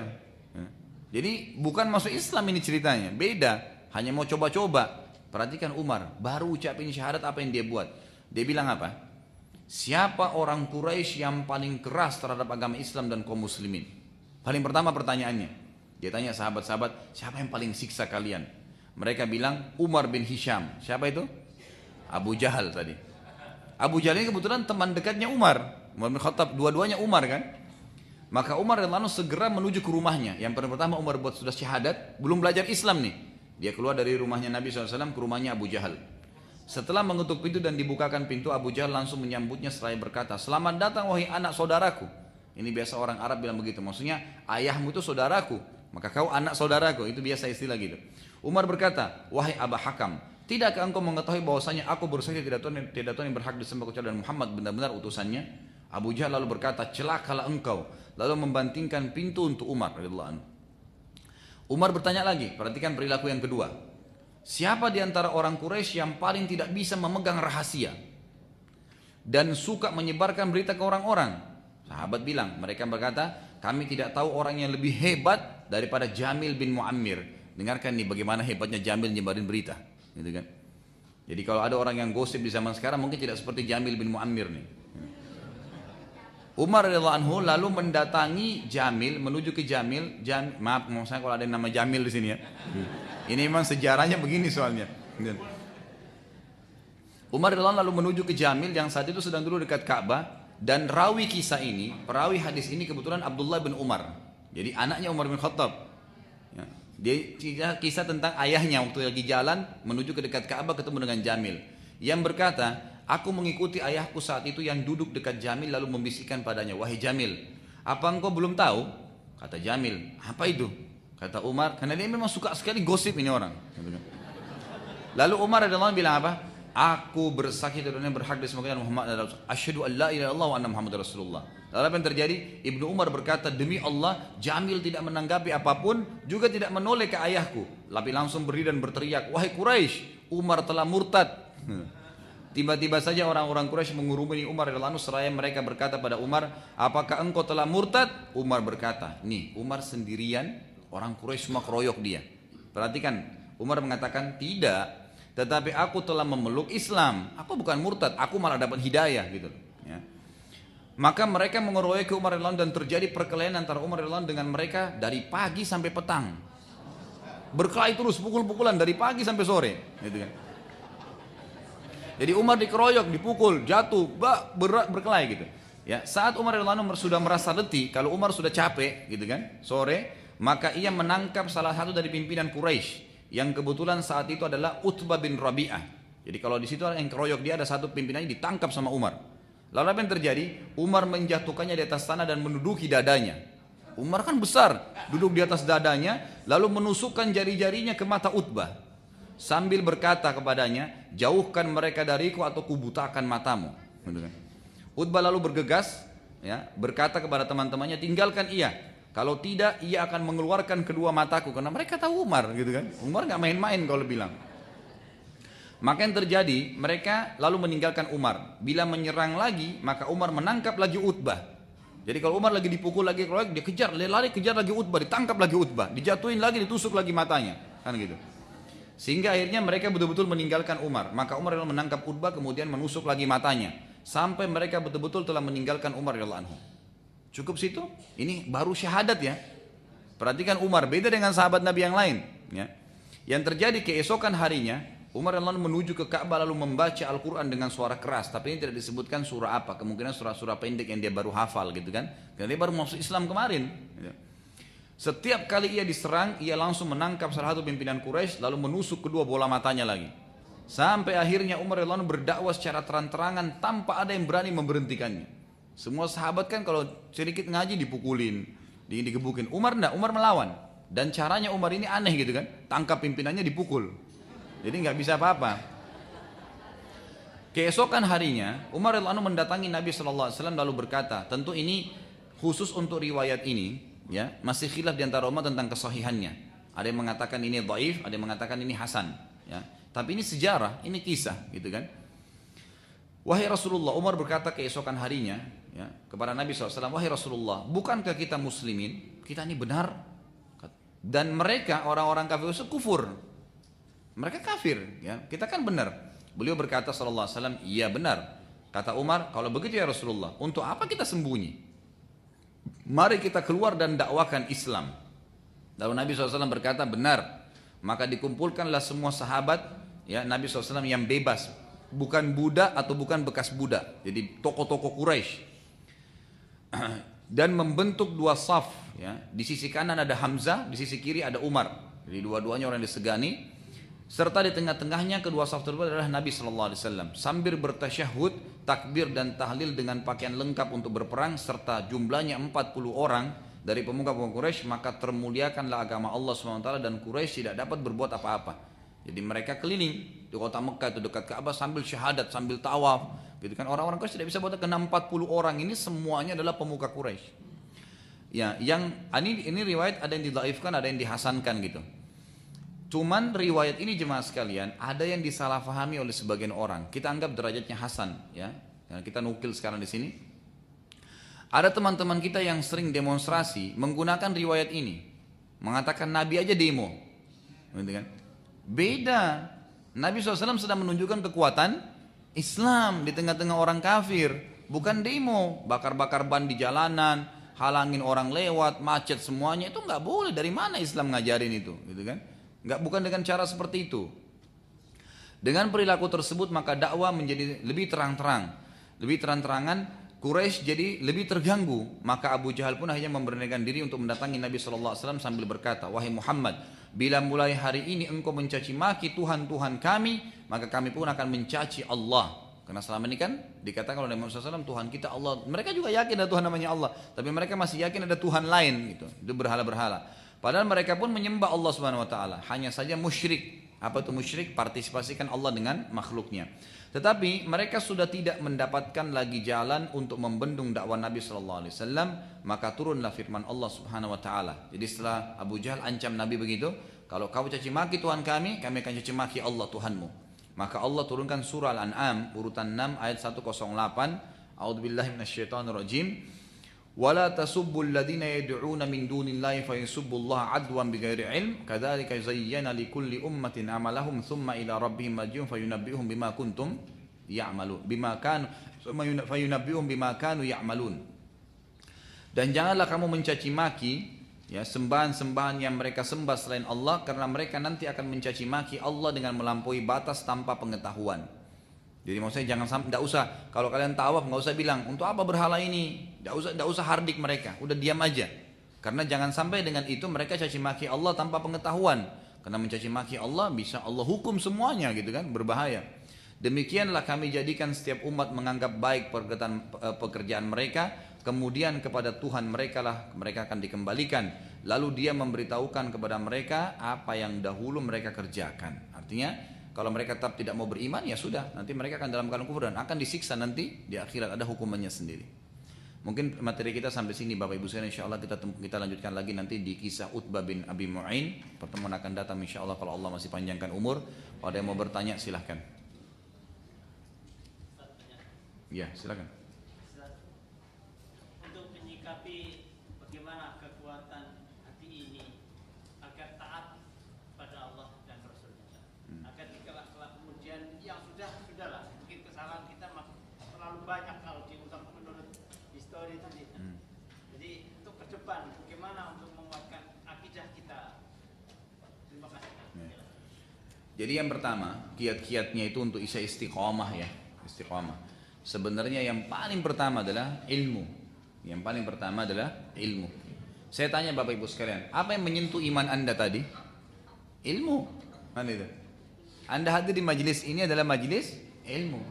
Speaker 1: Jadi bukan masuk Islam ini ceritanya. Beda. Hanya mau coba-coba. Perhatikan Umar. Baru ucapin syahadat apa yang dia buat. Dia bilang apa? Siapa orang Quraisy yang paling keras terhadap agama Islam dan kaum muslimin? Paling pertama pertanyaannya. Dia tanya sahabat-sahabat, siapa yang paling siksa kalian? Mereka bilang Umar bin Hisham. Siapa itu? Abu Jahal tadi. Abu Jahal ini kebetulan teman dekatnya Umar. Umar bin Khattab, dua-duanya Umar kan? Maka Umar radhiyallahu anhu segera menuju ke rumahnya. Yang pertama Umar buat sudah syahadat, belum belajar Islam nih. Dia keluar dari rumahnya Nabi SAW ke rumahnya Abu Jahal. Setelah mengetuk pintu dan dibukakan pintu, Abu Jahal langsung menyambutnya seraya berkata, selamat datang wahai anak saudaraku. Ini biasa orang Arab bilang begitu. Maksudnya ayahmu itu saudaraku, maka kau anak saudaraku. Itu biasa istilah gitu. Umar berkata, wahai Aba Hakam, tidakkah engkau mengetahui bahwasanya aku bersaksi tidak Tuhan yang berhak disembah kecuali Muhammad benar-benar utusannya? Abu Jahal lalu berkata, celakalah engkau. Lalu membantingkan pintu untuk Umar radhiyallahu anhu. Umar bertanya lagi, perhatikan perilaku yang kedua. Siapa di antara orang Quraisy yang paling tidak bisa memegang rahasia dan suka menyebarkan berita ke orang-orang? Sahabat bilang, mereka berkata, kami tidak tahu orang yang lebih hebat daripada Jamil bin Muammir. Dengarkan nih bagaimana hebatnya Jamil nyebarin berita, gitu kan? Jadi kalau ada orang yang gosip di zaman sekarang mungkin tidak seperti Jamil bin Muammir nih. Umar radhiyallahu anhu lalu mendatangi Jamil, menuju ke Jamil. Maaf, saya kalau ada yang nama Jamil di sini ya. Ini memang sejarahnya begini soalnya. Umar radhiyallahu anhu lalu menuju ke Jamil yang saat itu sedang duduk dekat Ka'bah, dan rawi kisah ini, perawi hadis ini kebetulan Abdullah bin Umar. Jadi anaknya Umar bin Khattab. Ya. Dia kisah tentang ayahnya waktu lagi jalan menuju ke dekat Ka'bah ketemu dengan Jamil. Yang berkata, aku mengikuti ayahku saat itu yang duduk dekat Jamil lalu membisikkan padanya, wahai Jamil, apa engkau belum tahu? Kata Jamil, apa itu? Kata Umar, karena dia memang suka sekali gosip ini orang. Lalu Umar radhiyallahu anhu bilang apa? Aku bersaksi tidak ada yang berhak disembah Muhammad adalah Rasul. Asyhadu an la ilaha illallah wa anna Muhammad Rasulullah. Lalu apa yang terjadi? Ibnu Umar berkata, demi Allah, Jamil tidak menanggapi apapun, juga tidak menoleh ke ayahku. Tapi langsung berdiri dan berteriak, wahai Quraisy, Umar telah murtad. Tiba-tiba saja orang-orang Quraisy mengurumuni Umar radhiyallahu anhu seraya mereka berkata pada Umar, apakah engkau telah murtad? Umar berkata, nih Umar sendirian, orang Quraisy semua keroyok dia. Perhatikan, Umar mengatakan, tidak, tetapi aku telah memeluk Islam. Aku bukan murtad, aku malah dapat hidayah gitu. Ya. Maka mereka mengeroyok ke Umar radhiyallahu anhu dan terjadi perkelahian antara Umar radhiyallahu anhu dengan mereka dari pagi sampai petang. Berkelahi terus, pukul-pukulan dari pagi sampai sore, gitu kan. Jadi Umar dikeroyok, dipukul, jatuh, berkelahi gitu. Ya, saat Umar radhiyallahu anhu sudah merasa letih, kalau Umar sudah capek, gitu kan, sore, maka ia menangkap salah satu dari pimpinan Quraisy yang kebetulan saat itu adalah Utbah bin Rabi'ah. Jadi kalau di situ yang keroyok dia ada satu pimpinannya ditangkap sama Umar. Lalu apa yang terjadi? Umar menjatuhkannya di atas tanah dan menduduki dadanya. Umar kan besar, duduk di atas dadanya, lalu menusukkan jari-jarinya ke mata Utbah sambil berkata kepadanya, jauhkan mereka dariku atau kubutakan matamu. Utbah lalu bergegas, ya, berkata kepada teman-temannya, tinggalkan ia. Kalau tidak, ia akan mengeluarkan kedua mataku. Karena mereka tahu Umar, gitu kan. Umar nggak main-main kalau bilang. Maka yang terjadi, mereka lalu meninggalkan Umar. Bila menyerang lagi, maka Umar menangkap lagi Utbah. Jadi kalau Umar lagi dipukul lagi, dia kejar, lari kejar lagi Utbah, ditangkap lagi Utbah, dijatuhin lagi, ditusuk lagi matanya, kan gitu. Sehingga akhirnya mereka betul-betul meninggalkan Umar. Maka Umar lalu menangkap Utbah, kemudian menusuk lagi matanya, sampai mereka betul-betul telah meninggalkan Umar radhiyallahu anhu. Cukup situ? Ini baru syahadat ya. Perhatikan Umar, beda dengan sahabat Nabi yang lain. Ya. Yang terjadi keesokan harinya, Umar radhiyallahu anhu menuju ke Ka'bah lalu membaca Al-Quran dengan suara keras. Tapi ini tidak disebutkan surah apa. Kemungkinan surah-surah pendek yang dia baru hafal gitu kan. Karena dia baru masuk Islam kemarin. Ya. Setiap kali ia diserang, ia langsung menangkap salah satu pimpinan Quraisy lalu menusuk kedua bola matanya lagi. Sampai akhirnya Umar radhiyallahu anhu berdakwah secara terang-terangan tanpa ada yang berani memberhentikannya. Semua sahabat kan kalau sedikit ngaji dipukulin, digebukin. Umar enggak, Umar melawan. Dan caranya Umar ini aneh gitu kan, tangkap pimpinannya dipukul. Jadi nggak bisa apa-apa. Keesokan harinya, Umar radhiyallahu anhu mendatangi Nabi SAW lalu berkata, tentu ini khusus untuk riwayat ini, ya masih khilaf di antara umat tentang kesahihannya. Ada yang mengatakan ini dhaif, ada yang mengatakan ini hasan. Ya. Tapi ini sejarah, ini kisah, gitu kan. Wahai Rasulullah, Umar berkata keesokan harinya ya, kepada Nabi SAW, wahai Rasulullah, bukankah kita muslimin? Kita ini benar. Dan mereka orang-orang kafir itu kufur. Mereka kafir, ya. Kita kan benar. Beliau berkata SAW, iya benar. Kata Umar, kalau begitu ya Rasulullah, untuk apa kita sembunyi? Mari kita keluar dan dakwakan Islam. Lalu Nabi SAW berkata, benar. Maka dikumpulkanlah semua sahabat ya Nabi SAW yang bebas, bukan budak atau bukan bekas budak, jadi tokoh-tokoh Quraisy, dan membentuk dua saf ya. Di sisi kanan ada Hamzah, di sisi kiri ada Umar, jadi dua-duanya orang yang disegani, serta di tengah-tengahnya kedua saf tersebut adalah Nabi SAW sambil bertasyahud, takbir dan tahlil dengan pakaian lengkap untuk berperang, serta jumlahnya 40 orang dari pemuka-pemuka Quraisy. Maka termuliakanlah agama Allah SWT dan Quraisy tidak dapat berbuat apa-apa. Jadi mereka keliling di kota Mekah itu dekat Ka'bah sambil syahadat, sambil tawaf, gitu kan. Orang-orang Quraisy tidak bisa buat, kena 40 orang ini semuanya adalah pemuka Quraisy. Ya, yang ini riwayat ada yang didhaifkan, ada yang dihasankan gitu. Cuman riwayat ini jemaah sekalian ada yang disalahfahami oleh sebagian orang. Kita anggap derajatnya hasan, ya. Karena kita nukil sekarang di sini. Ada teman-teman kita yang sering demonstrasi menggunakan riwayat ini, mengatakan Nabi aja demo, gitu kan. Beda. Nabi SAW sedang menunjukkan kekuatan Islam di tengah-tengah orang kafir, bukan demo, bakar-bakar ban di jalanan, halangin orang lewat, macet semuanya, itu nggak boleh. Dari mana Islam ngajarin itu, gitu kan? Nggak, bukan dengan cara seperti itu. Dengan perilaku tersebut maka dakwah menjadi lebih terang-terang, lebih terang-terangan. Quraisy jadi lebih terganggu. Maka Abu Jahal pun akhirnya memberanikan diri untuk mendatangi Nabi SAW sambil berkata, wahai Muhammad, bila mulai hari ini engkau mencaci maki Tuhan-Tuhan kami, maka kami pun akan mencaci Allah. Karena selama ini kan dikatakan oleh Nabi SAW, Tuhan kita Allah. Mereka juga yakin ada Tuhan namanya Allah, tapi mereka masih yakin ada Tuhan lain gitu. Itu berhala-berhala. Padahal mereka pun menyembah Allah Subhanahu wa taala. Hanya saja musyrik. Apa itu musyrik? Partisipasikan Allah dengan makhluknya. Tetapi mereka sudah tidak mendapatkan lagi jalan untuk membendung dakwah Nabi SAW. Maka turunlah firman Allah Subhanahu wa taala. Jadi setelah Abu Jahal ancam Nabi begitu, kalau kau caci maki Tuhan kami akan caci maki Allah Tuhanmu. Maka Allah turunkan surah Al-An'am urutan 6 ayat 108. A'udzubillahi minasyaitonirrajim. ولا تسبوا الذين يدعون من دون الله فيسبوا الله عدوا بغير علم كذلك زين لكل أمة عملهم ثم إلى ربهم مرجعهم فينبئهم بما كنتم يعملون فينبئهم بما كانوا يعملون. Dan janganlah kamu mencaci maki ya sembahan-sembahan yang mereka sembah selain Allah, karena mereka nanti akan mencaci maki Allah dengan melampaui batas tanpa pengetahuan. Jadi maksudnya jangan sampai, tidak usah kalau kalian tawaf nggak usah bilang untuk apa berhala ini, tidak usah hardik mereka, udah diam aja. Karena jangan sampai dengan itu mereka caci maki Allah tanpa pengetahuan. Karena mencaci maki Allah bisa Allah hukum semuanya gitu kan, berbahaya. Demikianlah kami jadikan setiap umat menganggap baik pekerjaan mereka, kemudian kepada Tuhan mereka lah mereka akan dikembalikan. Lalu dia memberitahukan kepada mereka apa yang dahulu mereka kerjakan. Artinya kalau mereka tetap tidak mau beriman ya sudah, nanti mereka akan dalam keadaan kufur dan akan disiksa nanti di akhirat, ada hukumannya sendiri. Mungkin materi kita sampai sini Bapak Ibu sekalian, insyaallah kita lanjutkan lagi nanti di kisah Utbah bin Abi Mu'in. Pertemuan akan datang insyaallah kalau Allah masih panjangkan umur. Kalau ada yang mau bertanya silahkan. Ya, silakan.
Speaker 2: Untuk menyikapi bagaimana kekuatan hati ini agar taat pada Allah dan Rasulnya, agar kelak kemudian yang sudahlah, mungkin kesalahan kita terlalu banyak kalau diungkap menurut histori itu. Jadi untuk ke depan bagaimana untuk menguatkan akidah kita. Terima kasih.
Speaker 1: Jadi yang pertama kiat-kiatnya itu untuk bisa istiqomah ya, istiqomah. Sebenarnya yang paling pertama adalah ilmu. Yang paling pertama adalah ilmu. Saya tanya Bapak Ibu sekalian, apa yang menyentuh iman Anda tadi? Ilmu. Mana itu? Anda hadir di majelis ini adalah majelis ilmu.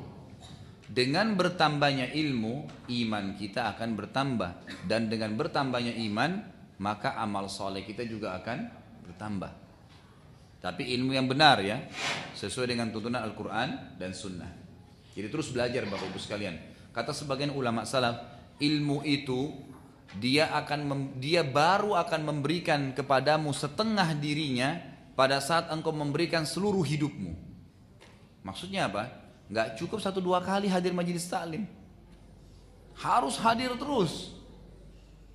Speaker 1: Dengan bertambahnya ilmu, iman kita akan bertambah. Dan dengan bertambahnya iman, maka amal soleh kita juga akan bertambah. Tapi ilmu yang benar ya, sesuai dengan tuntunan Al-Quran dan Sunnah. Jadi terus belajar Bapak Ibu sekalian. Kata sebagian ulama salaf, ilmu itu dia baru akan memberikan kepadamu setengah dirinya pada saat engkau memberikan seluruh hidupmu. Maksudnya apa? Gak cukup 1-2 kali hadir majelis taklim. Harus hadir terus.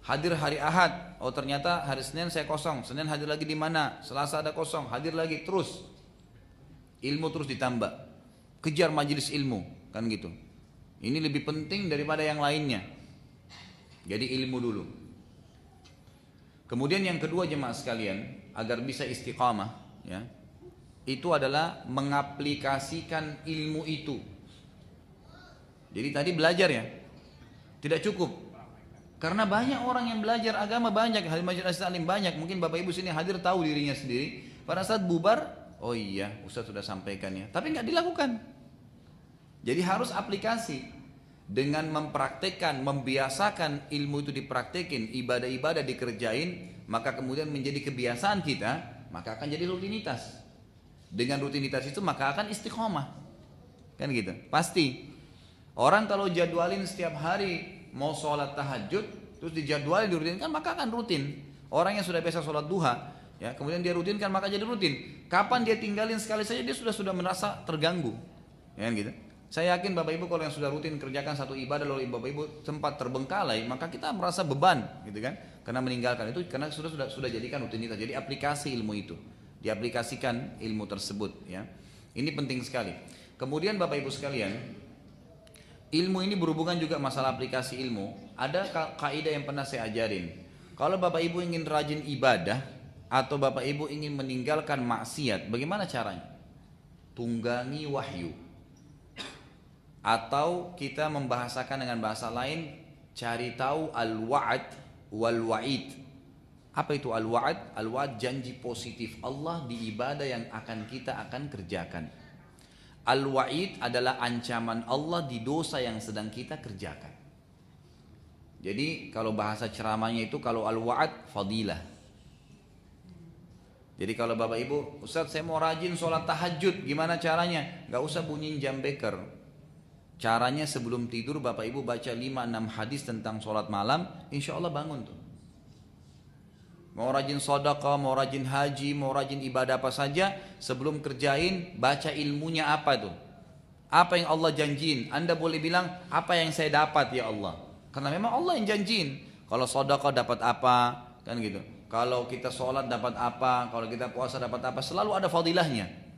Speaker 1: Hadir hari Ahad, oh ternyata hari Senin saya kosong. Senin hadir lagi di mana? Selasa ada kosong, hadir lagi terus. Ilmu terus ditambah. Kejar majelis ilmu, kan gitu. Ini lebih penting daripada yang lainnya. Jadi ilmu dulu. Kemudian yang kedua jemaah sekalian, agar bisa istiqamah, ya, itu adalah mengaplikasikan ilmu itu. Jadi tadi belajar ya, tidak cukup. Karena banyak orang yang belajar agama banyak, hadir majelis taklim banyak. Mungkin Bapak Ibu sini hadir tahu dirinya sendiri. Pada saat bubar, oh iya, Ustaz sudah sampaikan ya, tapi nggak dilakukan. Jadi harus aplikasi dengan mempraktekkan, membiasakan ilmu itu dipraktekin, ibadah-ibadah dikerjain, maka kemudian menjadi kebiasaan kita, maka akan jadi rutinitas. Dengan rutinitas itu maka akan istiqomah, kan gitu. Pasti orang kalau jadwalin setiap hari mau sholat tahajud, terus dijadwalin dirutinkan, maka akan rutin. Orang yang sudah biasa sholat duha, ya, kemudian dia rutinkan maka jadi rutin. Kapan dia tinggalin sekali saja dia sudah merasa terganggu, ya gitu. Saya yakin Bapak Ibu kalau yang sudah rutin kerjakan satu ibadah lalu Bapak Ibu sempat terbengkalai, maka kita merasa beban, gitu kan? Karena meninggalkan itu karena sudah jadikan rutinitas. Jadi aplikasi ilmu itu, diaplikasikan ilmu tersebut, ya. Ini penting sekali. Kemudian Bapak Ibu sekalian, ilmu ini berhubungan juga masalah aplikasi ilmu. Ada kaidah yang pernah saya ajarin. Kalau Bapak Ibu ingin rajin ibadah atau Bapak Ibu ingin meninggalkan maksiat, bagaimana caranya? Tunggangi wahyu. Atau kita membahasakan dengan bahasa lain, cari tahu al-wa'ad wal-wa'id. Apa itu al-wa'ad? Al-wa'ad janji positif Allah di ibadah yang kita akan kerjakan. Al-wa'id adalah ancaman Allah di dosa yang sedang kita kerjakan. Jadi kalau bahasa ceramahnya itu, kalau al-wa'ad fadilah. Jadi kalau Bapak Ibu, Ustaz saya mau rajin sholat tahajud, gimana caranya? Gak usah bunyiin jam beker. Caranya sebelum tidur Bapak Ibu baca 5-6 hadis tentang sholat malam, insya Allah bangun tuh. Mau rajin sedekah, mau rajin haji, mau rajin ibadah apa saja, sebelum kerjain baca ilmunya apa tuh. Apa yang Allah janjiin. Anda boleh bilang apa yang saya dapat ya Allah. Karena memang Allah yang janjiin. Kalau sedekah dapat apa, kan gitu. Kalau kita sholat dapat apa, kalau kita puasa dapat apa, selalu ada fadilahnya.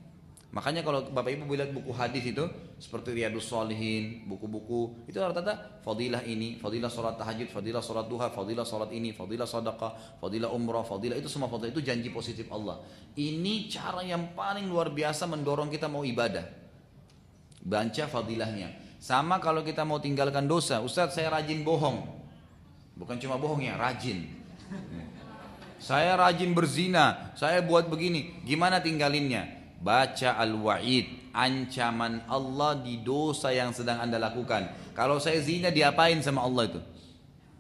Speaker 1: Makanya kalau Bapak Ibu lihat buku hadis itu seperti Riyadus Shalihin, buku-buku itu rata-rata fadilah ini, fadilah sholat tahajud, fadilah sholat duha, fadilah sholat ini, fadilah sedekah, fadilah umrah, fadilah itu semua fadilah itu janji positif Allah. Ini cara yang paling luar biasa mendorong kita mau ibadah. Baca fadilahnya. Sama kalau kita mau tinggalkan dosa, Ustaz saya rajin bohong. Bukan cuma bohong ya, rajin. Saya rajin berzina, saya buat begini. Gimana tinggalinnya? Baca al-wa'id, ancaman Allah di dosa yang sedang Anda lakukan. Kalau saya zina diapain sama Allah itu?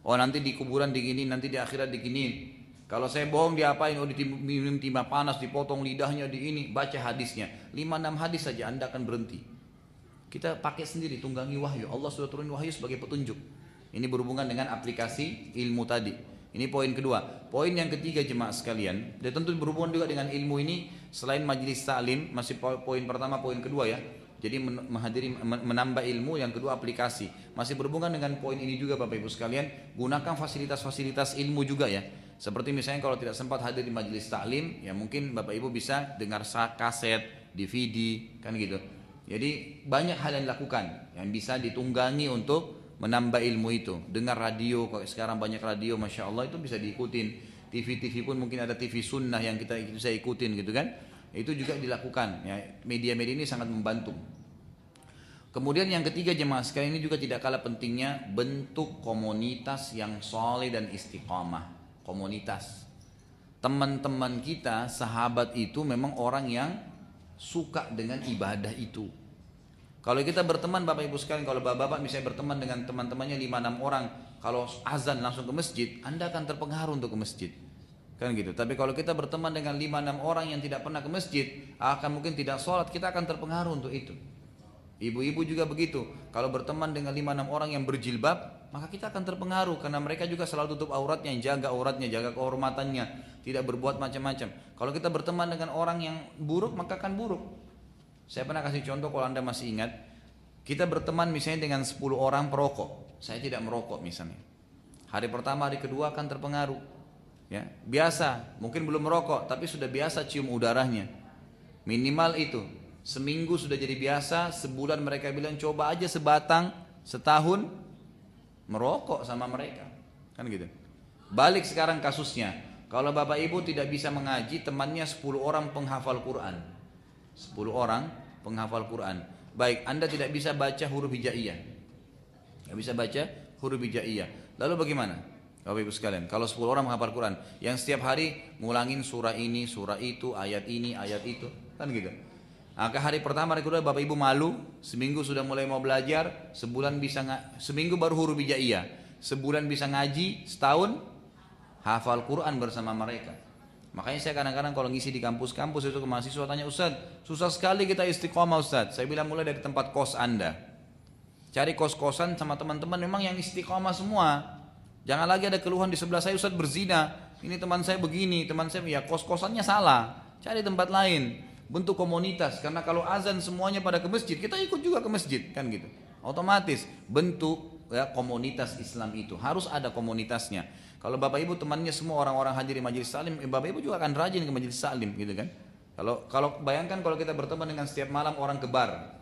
Speaker 1: Oh nanti di kuburan digini, nanti di akhirat diginiin. Kalau saya bohong diapain? Oh diminum timah panas, dipotong lidahnya di ini. Baca hadisnya. 5-6 hadis saja Anda akan berhenti. Kita pakai sendiri, tunggangi wahyu. Allah sudah turun wahyu sebagai petunjuk. Ini berhubungan dengan aplikasi ilmu tadi. Ini poin kedua. Poin yang ketiga jemaah sekalian, dan tentu berhubungan juga dengan ilmu ini. Selain majelis ta'lim, masih poin pertama, poin kedua ya. Jadi menambah ilmu, yang kedua aplikasi. Masih berhubungan dengan poin ini juga Bapak Ibu sekalian. Gunakan fasilitas-fasilitas ilmu juga ya. Seperti misalnya kalau tidak sempat hadir di majelis taklim, ya mungkin Bapak Ibu bisa dengar kaset, DVD, kan gitu. Jadi banyak hal yang dilakukan yang bisa ditunggangi untuk menambah ilmu itu. Dengar radio, kalau sekarang banyak radio, masya Allah itu bisa diikutin. TV pun mungkin ada TV sunnah yang kita bisa ikutin gitu kan. Itu juga dilakukan. Ya, media-media ini sangat membantu. Kemudian yang ketiga jemaah sekalian, ini juga tidak kalah pentingnya, bentuk komunitas yang soleh dan istiqamah. Komunitas teman-teman kita, sahabat itu memang orang yang suka dengan ibadah itu. Kalau kita berteman Bapak Ibu sekalian, kalau bapak-bapak misalnya berteman dengan teman-temannya 5-6 orang, kalau azan langsung ke masjid, Anda akan terpengaruh untuk ke masjid, kan gitu. Tapi kalau kita berteman dengan 5-6 orang yang tidak pernah ke masjid, akan mungkin tidak sholat, kita akan terpengaruh untuk itu. Ibu-ibu juga begitu. Kalau berteman dengan 5-6 orang yang berjilbab, maka kita akan terpengaruh karena mereka juga selalu tutup auratnya, jaga auratnya, jaga kehormatannya, tidak berbuat macam-macam. Kalau kita berteman dengan orang yang buruk, maka akan buruk. Saya pernah kasih contoh kalau Anda masih ingat, kita berteman misalnya dengan 10 orang perokok. Saya tidak merokok misalnya. Hari pertama, hari kedua akan terpengaruh. Ya, biasa, mungkin belum merokok, tapi sudah biasa cium udaranya. Minimal itu. Seminggu sudah jadi biasa, sebulan mereka bilang coba aja sebatang, setahun merokok sama mereka, kan gitu. Balik sekarang kasusnya, kalau Bapak Ibu tidak bisa mengaji, temannya 10 orang penghafal Quran, 10 orang penghafal Quran. Baik, Anda tidak bisa baca huruf hijaiyah, nggak bisa baca huruf hijaiyah. Lalu bagaimana Bapak Ibu sekalian? Kalau 10 orang menghafal Quran, yang setiap hari ngulangin surah ini, surah itu, ayat ini, ayat itu, kan gitu. Maka hari pertama, hari kedua Bapak Ibu malu, seminggu sudah mulai mau belajar, sebulan bisa seminggu baru huruf hijaiyah, sebulan bisa ngaji, setahun hafal Quran bersama mereka. Makanya saya kadang-kadang kalau ngisi di kampus-kampus itu ke mahasiswa tanya, Ustaz, susah sekali kita istiqomah Ustaz. Saya bilang mulai dari tempat kos Anda. Cari kos-kosan sama teman-teman memang yang istiqomah semua. Jangan lagi ada keluhan di sebelah saya, Ustaz berzina, ini teman saya begini, teman saya, ya kos-kosannya salah. Cari tempat lain. Bentuk komunitas, karena kalau azan semuanya pada ke masjid, kita ikut juga ke masjid, kan gitu. Otomatis bentuk ya, komunitas Islam itu harus ada komunitasnya. Kalau Bapak Ibu temannya semua orang-orang hadir di majelis taklim, Bapak Ibu juga akan rajin ke majelis taklim, gitu kan. Kalau bayangkan kalau kita berteman dengan setiap malam orang ke bar,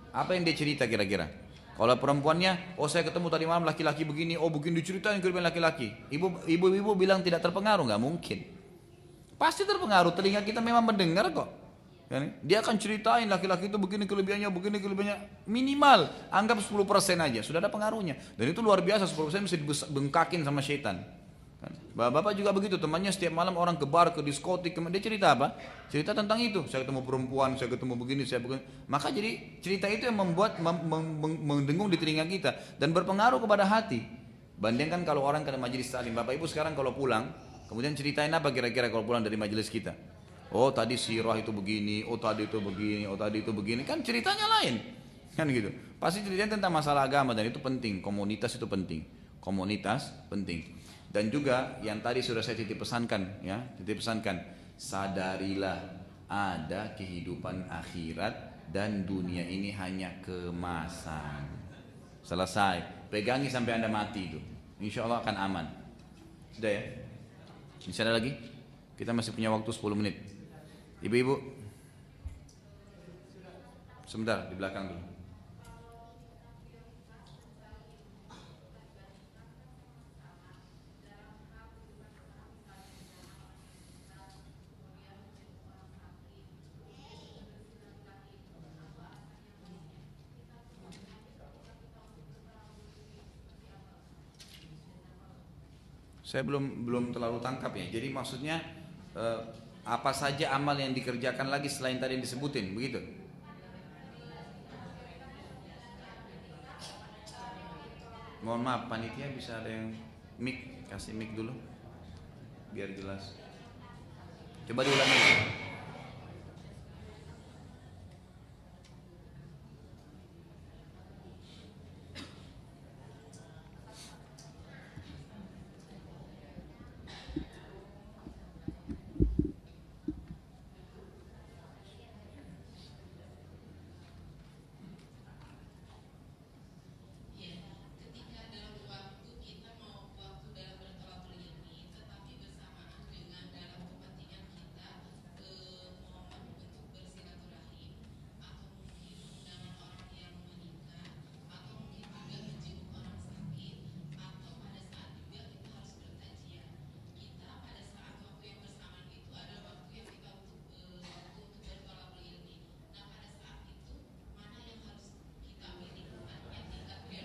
Speaker 1: apa yang dia cerita kira-kira? Kalau perempuannya, oh saya ketemu tadi malam laki-laki begini, oh begini diceritain kelebihan laki-laki. Ibu-ibu bilang tidak terpengaruh, nggak mungkin. Pasti terpengaruh, telinga kita memang mendengar kok. Dia akan ceritain laki-laki itu begini kelebihannya, minimal anggap 10% aja sudah ada pengaruhnya, dan itu luar biasa. 10% bisa dibengkakin sama syaitan. Bapak juga begitu, temannya setiap malam orang ke bar, ke diskotik, dia cerita apa? Cerita tentang itu, saya ketemu perempuan, saya ketemu begini, saya begini. Maka jadi cerita itu yang membuat mendengung di telinga kita dan berpengaruh kepada hati. Bandingkan kalau orang ke majelis taklim, Bapak Ibu sekarang kalau pulang, kemudian ceritain apa kira-kira kalau pulang dari majelis kita? Oh tadi sirah itu begini, oh tadi itu begini, oh tadi itu begini, kan ceritanya lain, kan gitu. Pasti ceritanya tentang masalah agama, dan itu penting. Komunitas itu penting, komunitas penting. Dan juga yang tadi sudah saya titip pesankan, ya titip pesankan, sadarilah ada kehidupan akhirat dan dunia ini hanya kemasan. Selesai, pegangi sampai Anda mati itu, insya Allah akan aman. Sudah ya? Masih ada lagi? Kita masih punya waktu 10 menit. Ibu-ibu, sebentar di belakang dulu. Saya belum terlalu tangkap ya. Jadi maksudnya apa saja amal yang dikerjakan lagi selain tadi yang disebutin, begitu? Mohon maaf panitia, bisa ada yang mic, kasih mic dulu biar jelas. Coba diulangi.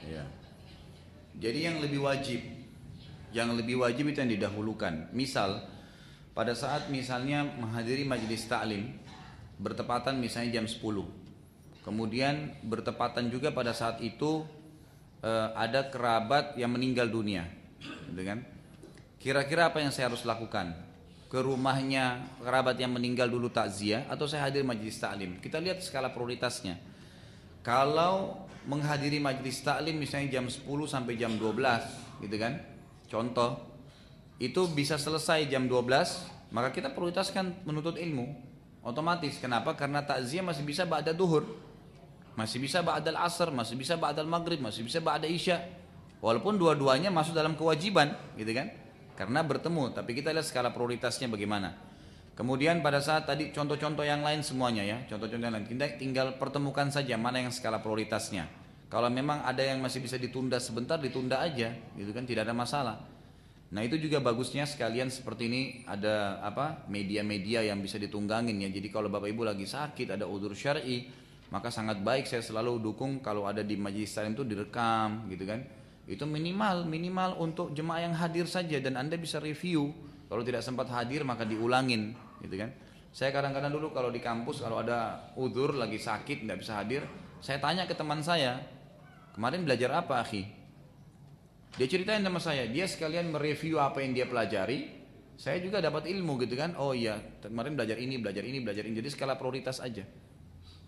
Speaker 1: Ya. Jadi yang lebih wajib itu yang didahulukan. Misal pada saat misalnya menghadiri majelis ta'lim bertepatan misalnya jam 10. Kemudian bertepatan juga pada saat itu ada kerabat yang meninggal dunia, gitu kan? Kira-kira apa yang saya harus lakukan? Ke rumahnya kerabat yang meninggal dulu takziah atau saya hadir majelis ta'lim? Kita lihat skala prioritasnya. Kalau menghadiri majelis taklim misalnya jam 10 sampai jam 12 gitu kan, contoh itu bisa selesai jam 12, maka kita prioritaskan menuntut ilmu otomatis. Kenapa? Karena takziah masih bisa ba'da duhur, masih bisa ba'dal asar, masih bisa ba'dal maghrib, masih bisa ba'da isya, walaupun dua-duanya masuk dalam kewajiban gitu kan, karena bertemu. Tapi kita lihat skala prioritasnya bagaimana. Kemudian pada saat tadi contoh-contoh yang lain semuanya ya, contoh-contoh yang lain, kita tinggal pertemukan saja mana yang skala prioritasnya. Kalau memang ada yang masih bisa ditunda sebentar, ditunda aja, gitu kan, tidak ada masalah. Nah itu juga bagusnya sekalian seperti ini ada media-media yang bisa ditunggangin ya. Jadi kalau bapak ibu lagi sakit, ada udzur syar'i, maka sangat baik saya selalu dukung kalau ada di majelis taklim itu direkam, gitu kan. Itu minimal untuk jemaah yang hadir saja dan anda bisa review. Kalau tidak sempat hadir maka diulangin, gitu kan. Saya kadang-kadang dulu kalau di kampus kalau ada udzur lagi sakit nggak bisa hadir, saya tanya ke teman saya, kemarin belajar apa akhi? Dia ceritain sama saya, dia sekalian mereview apa yang dia pelajari, saya juga dapat ilmu gitu kan. Oh iya, kemarin belajar ini. Jadi skala prioritas aja.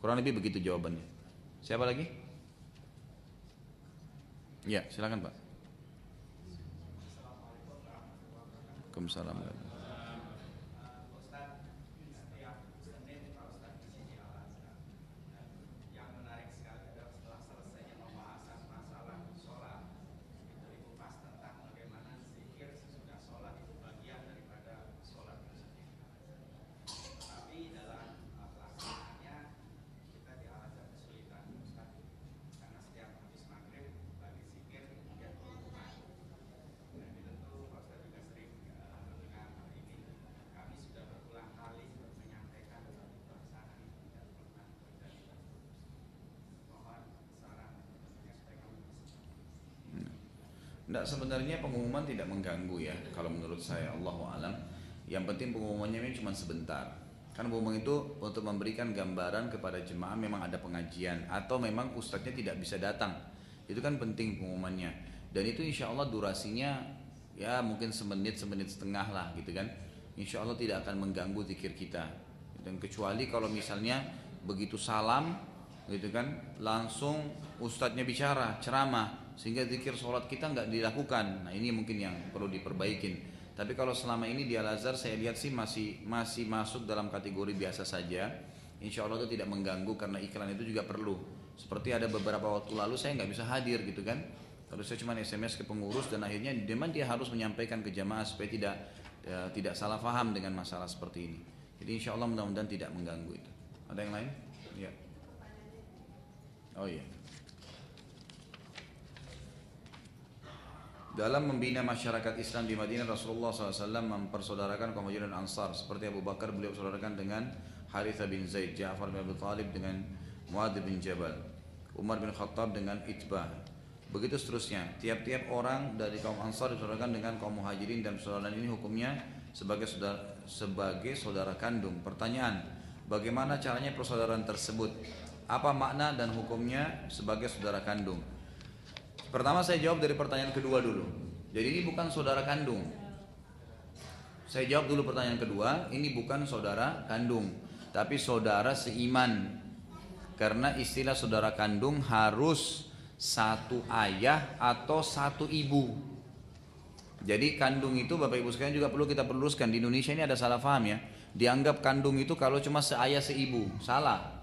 Speaker 1: Kurang lebih begitu jawabannya. Siapa lagi? Ya, silakan Pak. Waalaikumsalam. Tidak, sebenarnya pengumuman tidak mengganggu ya kalau menurut saya, Allahu alam. Yang penting pengumumannya ini cuma sebentar. Kan pengumuman itu untuk memberikan gambaran kepada jemaah memang ada pengajian atau memang ustadznya tidak bisa datang. Itu kan penting pengumumannya. Dan itu insya Allah durasinya ya mungkin semenit setengah lah gitu kan. Insya Allah tidak akan mengganggu zikir kita. Dan kecuali kalau misalnya begitu salam gitu kan langsung ustadznya bicara ceramah sehingga zikir sholat kita nggak dilakukan. Nah ini mungkin yang perlu diperbaikin. Tapi kalau selama ini di Al-Azhar saya lihat sih masih masuk dalam kategori biasa saja. Insya Allah itu tidak mengganggu karena iklan itu juga perlu. Seperti ada beberapa waktu lalu saya nggak bisa hadir gitu kan. Kalau saya cuma SMS ke pengurus dan akhirnya memang dia harus menyampaikan ke jamaah supaya tidak salah paham dengan masalah seperti ini. Jadi insya Allah mudah-mudahan tidak mengganggu itu. Ada yang lain? Ya. Oh iya. Dalam membina masyarakat Islam di Madinah, Rasulullah SAW mempersaudarakan kaum Muhajirin dan Ansar. Seperti Abu Bakar beliau persaudarakan dengan Harithah bin Zaid, Ja'far bin Abi Thalib dengan Muadz bin Jabal, Umar bin Khattab dengan Itbah, Begitu seterusnya. Tiap-tiap orang dari kaum Ansar disaudarakan dengan kaum Muhajirin dan persaudaraan ini hukumnya sebagai saudara kandung. Pertanyaan, bagaimana caranya persaudaraan tersebut? Apa makna dan hukumnya sebagai saudara kandung? Pertama saya jawab dari pertanyaan kedua dulu. Jadi ini bukan saudara kandung. Saya jawab dulu pertanyaan kedua, ini bukan saudara kandung, tapi saudara seiman. Karena istilah saudara kandung harus satu ayah atau satu ibu. Jadi kandung itu Bapak Ibu sekalian juga perlu kita perluskan. Di Indonesia ini ada salah paham ya. Dianggap kandung itu kalau cuma seayah seibu. Salah.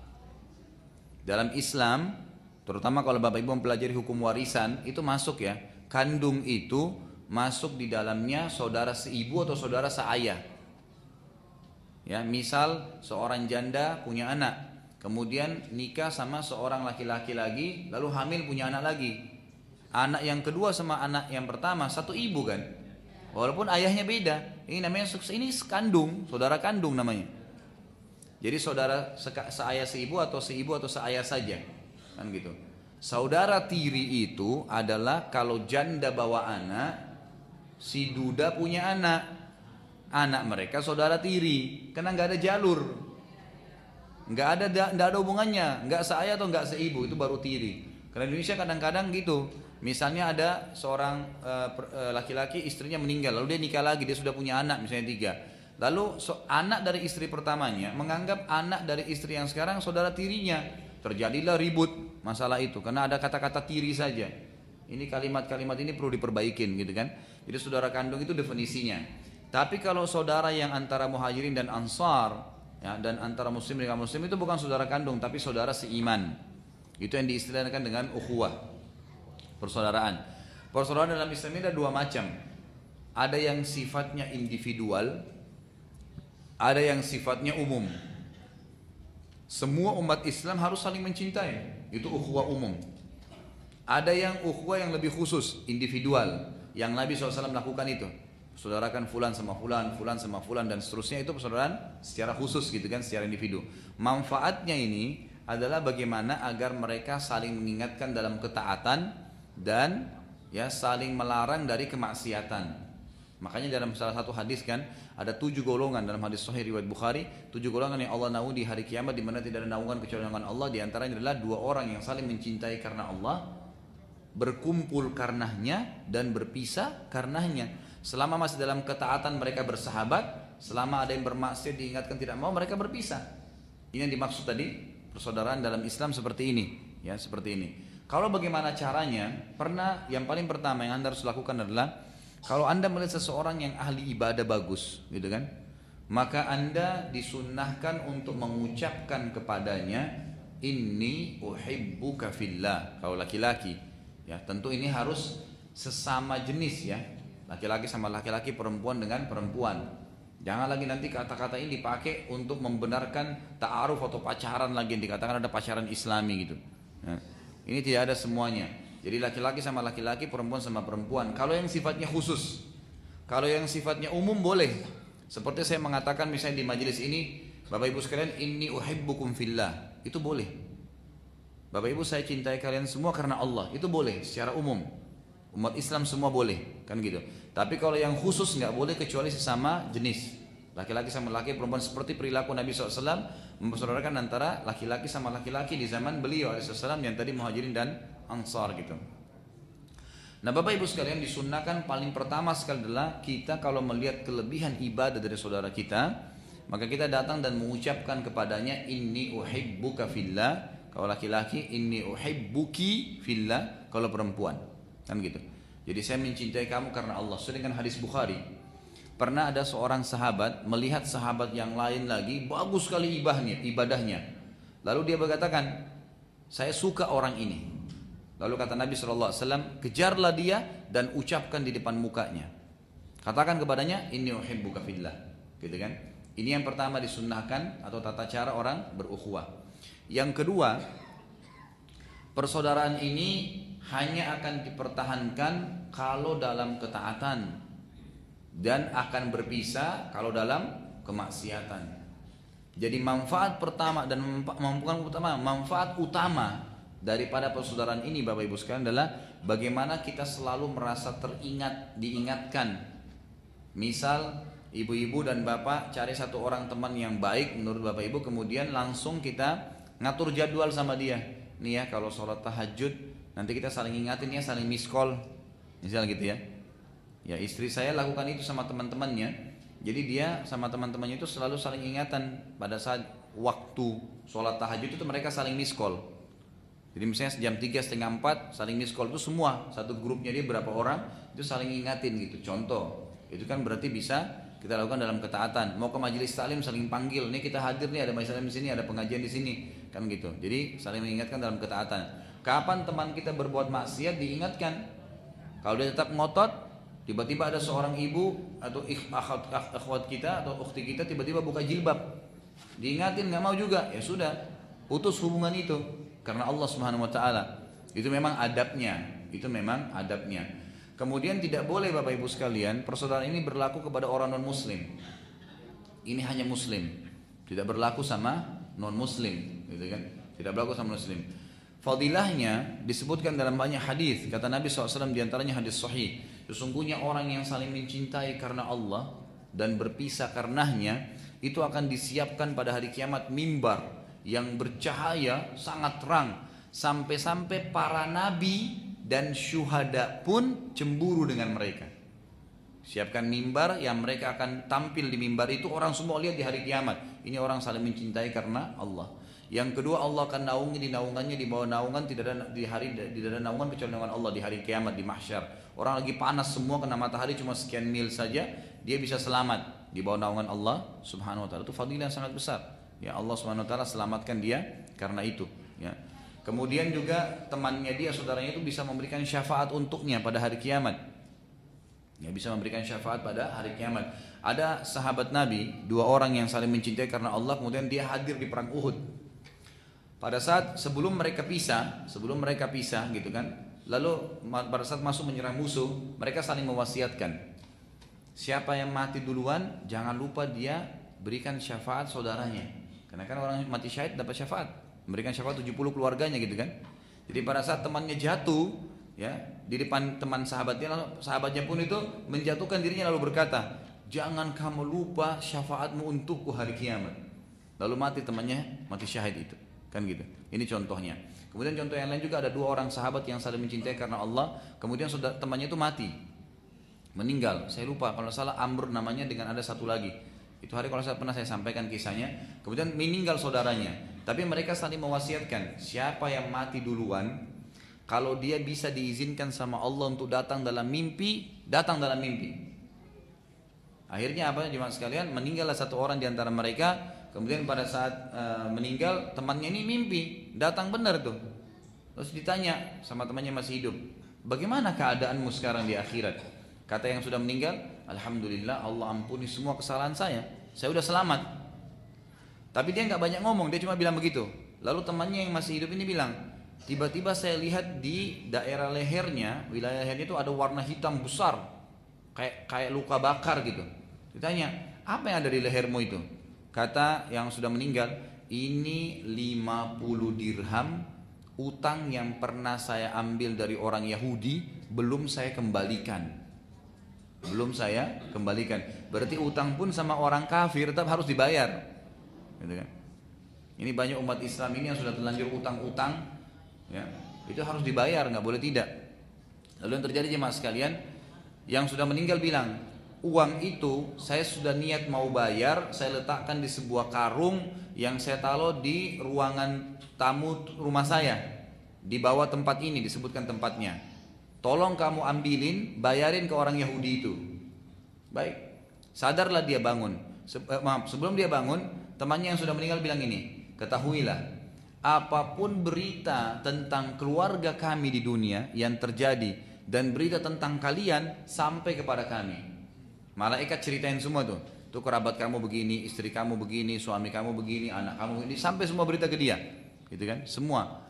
Speaker 1: Dalam Islam, terutama kalau Bapak Ibu mempelajari hukum warisan, itu masuk ya. Kandung itu masuk di dalamnya saudara seibu atau saudara seayah. Ya, misal seorang janda punya anak, kemudian nikah sama seorang laki-laki lagi, lalu hamil punya anak lagi. Anak yang kedua sama anak yang pertama satu ibu kan, walaupun ayahnya beda. Ini namanya ini kandung, saudara kandung namanya. Jadi saudara seayah seibu atau seayah saja, kan gitu. Saudara tiri itu adalah kalau janda bawa anak, si duda punya anak mereka saudara tiri, karena nggak ada jalur. Nggak ada hubungannya, nggak seayah atau nggak seibu, itu baru tiri. Karena di Indonesia kadang-kadang gitu, misalnya ada seorang laki-laki istrinya meninggal, lalu dia nikah lagi, dia sudah punya anak misalnya 3. Lalu anak dari istri pertamanya menganggap anak dari istri yang sekarang saudara tirinya. Terjadilah ribut masalah itu, karena ada kata-kata tiri saja. Ini kalimat-kalimat ini perlu diperbaikin gitu kan. Jadi saudara kandung itu definisinya. Tapi kalau saudara yang antara Muhajirin dan Ansar, ya, dan antara muslim dengan muslim itu bukan saudara kandung tapi saudara seiman. Itu yang diistilahkan dengan ukhuwah, persaudaraan. Persaudaraan dalam Islam ini ada 2 macam. Ada yang sifatnya individual, ada yang sifatnya umum. Semua umat Islam harus saling mencintai, itu ukhuwah umum. Ada yang ukhuwah yang lebih khusus, individual, yang Nabi SAW lakukan itu. Saudarakan fulan sama fulan, fulan sama fulan dan seterusnya, itu persaudaraan secara khusus gitu kan, secara individu. Manfaatnya ini adalah bagaimana agar mereka saling mengingatkan dalam ketaatan dan ya saling melarang dari kemaksiatan. Makanya dalam salah satu hadis kan ada 7 golongan dalam hadis Sahih riwayat Bukhari, 7 golongan yang Allah naungi di hari kiamat, di mana tidak ada naungan kecuali naungan Allah. Di antaranya adalah 2 orang yang saling mencintai karena Allah, berkumpul karenanya dan berpisah karenanya. Selama masih dalam ketaatan mereka bersahabat, selama ada yang bermaksiat diingatkan tidak mau, mereka berpisah. Ini yang dimaksud tadi persaudaraan dalam Islam seperti ini, ya seperti ini. Kalau bagaimana caranya? Yang paling pertama yang Anda harus lakukan adalah kalau Anda melihat seseorang yang ahli ibadah bagus, gitu kan, maka Anda disunnahkan untuk mengucapkan kepadanya, inni uhibbuka fillah. Kalau laki-laki, ya tentu ini harus sesama jenis ya. Laki-laki sama laki-laki, perempuan dengan perempuan. Jangan lagi nanti kata-kata ini dipakai untuk membenarkan ta'aruf atau pacaran lagi, yang dikatakan ada pacaran islami gitu. Nah, ini tidak ada semuanya. Jadi laki-laki sama laki-laki, perempuan sama perempuan. Kalau yang sifatnya khusus, kalau yang sifatnya umum boleh. Seperti saya mengatakan misalnya di majelis ini, Bapak Ibu sekalian, inni uhibbukum fillah, itu boleh. Bapak Ibu saya cintai kalian semua karena Allah, itu boleh secara umum. Umat Islam semua boleh, kan gitu. Tapi kalau yang khusus nggak boleh kecuali sesama jenis. Laki-laki sama laki, perempuan, seperti perilaku Nabi SAW mempersaudarakan antara laki-laki sama laki-laki di zaman beliau SAW yang tadi Muhajirin dan Ansar gitu. Nah Bapak Ibu sekalian, disunnahkan paling pertama sekali adalah kita kalau melihat kelebihan ibadah dari saudara kita, maka kita datang dan mengucapkan kepadanya, inni uhibbuka fillah. Kalau laki-laki, inni uhibbuki fillah. Kalau perempuan, kan gitu. Jadi saya mencintai kamu karena Allah. Sesuai dengan hadis Bukhari, pernah ada seorang sahabat melihat sahabat yang lain lagi bagus sekali ibadahnya. Lalu dia berkatakan, saya suka orang ini. Lalu kata Nabi SAW, kejarlah dia dan ucapkan di depan mukanya. Katakan kepadanya, inni uhibbuka fillah. Gitu kan? Ini yang pertama disunnahkan atau tata cara orang berukhuwah. Yang kedua, persaudaraan ini hanya akan dipertahankan kalau dalam ketaatan dan akan berpisah kalau dalam kemaksiatan. Jadi manfaat pertama dan manfaat utama daripada persaudaraan ini Bapak Ibu sekalian adalah bagaimana kita selalu merasa diingatkan. Misal ibu-ibu dan bapak cari satu orang teman yang baik menurut Bapak Ibu, kemudian langsung kita ngatur jadwal sama dia. Nih ya, kalau sholat tahajud nanti kita saling ingatin ya, saling miss call. Misal gitu ya. Ya, istri saya lakukan itu sama teman-temannya. Jadi dia sama teman-temannya itu selalu saling ingatan pada saat waktu sholat tahajud itu mereka saling miss call. Jadi misalnya jam 3, setengah 4 saling miss call itu semua, satu grupnya dia berapa orang itu saling ingatin gitu. Contoh, itu kan berarti bisa kita lakukan dalam ketaatan. Mau ke majelis taklim saling panggil, nih kita hadir nih, ada majelis taklim di sini, ada pengajian di sini, kan gitu. Jadi saling mengingatkan dalam ketaatan. Kapan teman kita berbuat maksiat diingatkan. Kalau dia tetap ngotot, tiba-tiba ada seorang ibu atau akhwat kita atau ukhti kita tiba-tiba buka jilbab, diingatin nggak mau juga, ya sudah, putus hubungan itu karena Allah Subhanahu Wa Taala. Itu memang adabnya, itu memang adabnya. Kemudian tidak boleh Bapak Ibu sekalian, persaudaraan ini berlaku kepada orang non Muslim. Ini hanya Muslim, tidak berlaku sama non Muslim, gitu kan? Tidak berlaku sama Muslim. Fadilahnya disebutkan dalam banyak hadis. Kata Nabi SAW diantaranya hadis sahih. Sesungguhnya orang yang saling mencintai karena Allah dan berpisah karenanya, itu akan disiapkan pada hari kiamat mimbar yang bercahaya sangat terang. Sampai-sampai para nabi dan syuhada pun cemburu dengan mereka. Siapkan mimbar yang mereka akan tampil di mimbar itu, orang semua lihat di hari kiamat. Ini orang saling mencintai karena Allah. Yang kedua, Allah akan naungi di naungannya, di bawah naungan tidak ada naungan kecuali naungan Allah di hari kiamat, di mahsyar. Orang lagi panas semua kena matahari cuma sekian mil saja, dia bisa selamat di bawah naungan Allah Subhanahu Wa Taala. Itu fadilah yang sangat besar. Ya, Allah Subhanahu Wa Taala selamatkan dia karena itu. Ya. Kemudian juga temannya dia, saudaranya itu bisa memberikan syafaat untuknya pada hari kiamat. Ya, bisa memberikan syafaat pada hari kiamat. Ada sahabat Nabi, dua orang yang saling mencintai karena Allah, kemudian dia hadir di perang Uhud. Pada saat sebelum mereka pisah gitu kan, lalu pada saat masuk menyerang musuh, mereka saling mewasiatkan, siapa yang mati duluan jangan lupa dia berikan syafaat saudaranya, karena kan orang mati syahid dapat syafaat, memberikan syafaat 70 keluarganya gitu kan. Jadi pada saat temannya jatuh ya di depan teman sahabatnya, lalu sahabatnya pun itu menjatuhkan dirinya lalu berkata, jangan kamu lupa syafaatmu untukku hari kiamat. Lalu mati temannya, mati syahid itu. Kan gitu. Ini contohnya. Kemudian contoh yang lain juga, ada dua orang sahabat yang saling mencintai karena Allah, kemudian temannya itu mati, meninggal. Saya lupa kalau salah Amr namanya, dengan ada satu lagi. Itu hari kalau saya pernah saya sampaikan kisahnya. Kemudian meninggal saudaranya. Tapi mereka saling mewasiatkan, siapa yang mati duluan, kalau dia bisa diizinkan sama Allah untuk datang dalam mimpi, datang dalam mimpi. Akhirnya apa jemaah sekalian, meninggallah satu orang di antara mereka. Kemudian pada saat meninggal, temannya ini mimpi, datang benar tuh. Terus ditanya sama temannya masih hidup, bagaimana keadaanmu sekarang di akhirat? Kata yang sudah meninggal, alhamdulillah Allah ampuni semua kesalahan saya sudah selamat. Tapi dia nggak banyak ngomong, dia cuma bilang begitu. Lalu temannya yang masih hidup ini bilang, tiba-tiba saya lihat di daerah lehernya, wilayah lehernya itu ada warna hitam besar, kayak luka bakar gitu. Ditanya, apa yang ada di lehermu itu? Kata yang sudah meninggal, ini 50 dirham utang yang pernah saya ambil dari orang Yahudi, belum saya kembalikan. Berarti utang pun sama orang kafir tetap harus dibayar. Gitu kan? Ini banyak umat Islam ini yang sudah terlanjur utang-utang, ya, itu harus dibayar, nggak boleh tidak. Lalu yang terjadi jemaah sekalian, yang sudah meninggal bilang, uang itu saya sudah niat mau bayar, saya letakkan di sebuah karung yang saya taruh di ruangan tamu rumah saya. Di bawah tempat ini disebutkan tempatnya. Tolong kamu ambilin, bayarin ke orang Yahudi itu. Baik. Sadarlah dia bangun. Sebelum dia bangun, temannya yang sudah meninggal bilang ini, ketahuilah, apapun berita tentang keluarga kami di dunia yang terjadi dan berita tentang kalian sampai kepada kami. Malaikat ceritain semua tuh kerabat kamu begini, istri kamu begini, suami kamu begini, anak kamu begini, sampai semua berita ke dia, gitu kan, semua.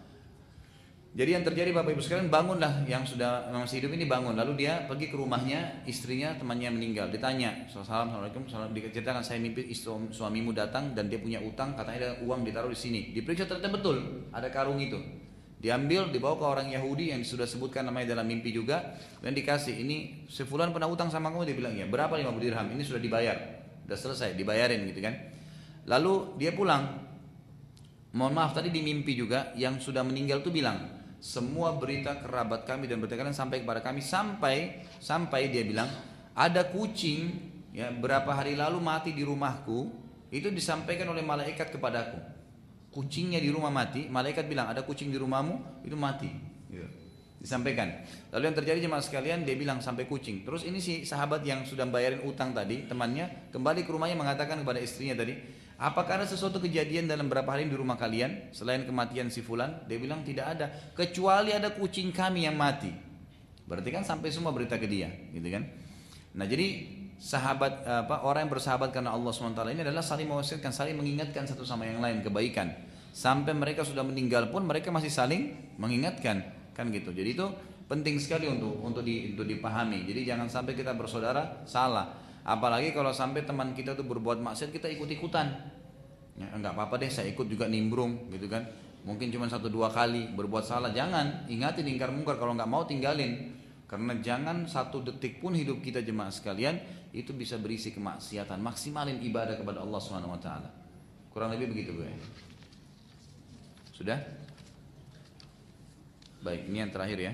Speaker 1: Jadi yang terjadi Bapak Ibu sekalian, bangunlah yang sudah masih hidup ini bangun, lalu dia pergi ke rumahnya, istrinya temannya meninggal, ditanya, assalamualaikum, diceritakan saya mimpi suamimu datang dan dia punya utang, katanya ada uang ditaruh di sini, diperiksa ternyata betul ada karung itu. Diambil, dibawa ke orang Yahudi yang sudah sebutkan namanya dalam mimpi juga, dan dikasih, ini si fulan pernah utang sama kamu, dia bilang ya, berapa 50 dirham, ini sudah dibayar, sudah selesai, dibayarin gitu kan. Lalu dia pulang, mohon maaf tadi di mimpi juga, yang sudah meninggal itu bilang, semua berita kerabat kami dan berita kalian sampai kepada kami, sampai dia bilang, ada kucing ya berapa hari lalu mati di rumahku, itu disampaikan oleh malaikat kepadaku. Kucingnya di rumah mati, malaikat bilang ada kucing di rumahmu, itu mati gitu. Disampaikan. Lalu yang terjadi jemaah sekalian, dia bilang sampai kucing. Terus ini si sahabat yang sudah bayarin utang tadi, temannya kembali ke rumahnya mengatakan kepada istrinya tadi, apakah ada sesuatu kejadian dalam berapa hari di rumah kalian selain kematian si fulan? Dia bilang tidak ada, kecuali ada kucing kami yang mati. Berarti kan sampai semua berita ke dia gitu kan. Nah jadi sahabat orang yang bersahabat karena Allah SWT ini adalah saling mewasiatkan, saling mengingatkan satu sama yang lain kebaikan. Sampai mereka sudah meninggal pun mereka masih saling mengingatkan, kan gitu. Jadi itu penting sekali untuk dipahami. Jadi jangan sampai kita bersaudara salah. Apalagi kalau sampai teman kita itu berbuat maksiat kita ikut-ikutan. Ya, enggak apa-apa deh, saya ikut juga nimbrung gitu kan. Mungkin cuma 1-2 kali berbuat salah, jangan, ingatin ingkar mungkar, kalau enggak mau tinggalin. Karena jangan 1 detik pun hidup kita jemaah sekalian itu bisa berisi kemaksiatan. Maksimalin ibadah kepada Allah SWT. Kurang lebih begitu gue. Sudah? Baik, ini yang terakhir ya.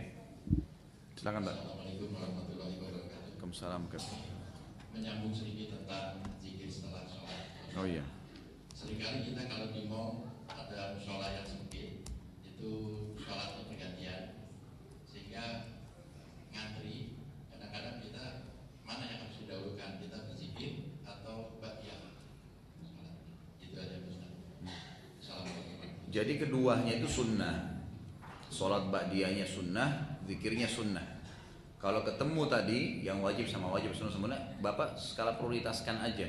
Speaker 1: Silakan Pak.
Speaker 3: Assalamualaikum warahmatullahi wabarakatuh.
Speaker 1: Waalaikumsalam.
Speaker 3: Menyambung sedikit tentang zikir setelah sholat.
Speaker 1: Oh iya.
Speaker 3: Seringkali kita kalau di mall ada musola yang sempit, itu sholatnya bergantian, sehingga ngantri. Kadang-kadang kita mana yang harus didahulukan, kita berzikir atau ba'diyah sholat. Itu aja Ustaz. Assalamualaikum.
Speaker 1: Jadi keduanya itu sunnah. Sholat ba'diyahnya sunnah, zikirnya sunnah. Kalau ketemu tadi yang wajib sama wajib sunnah semuanya, Bapak skala prioritaskan aja.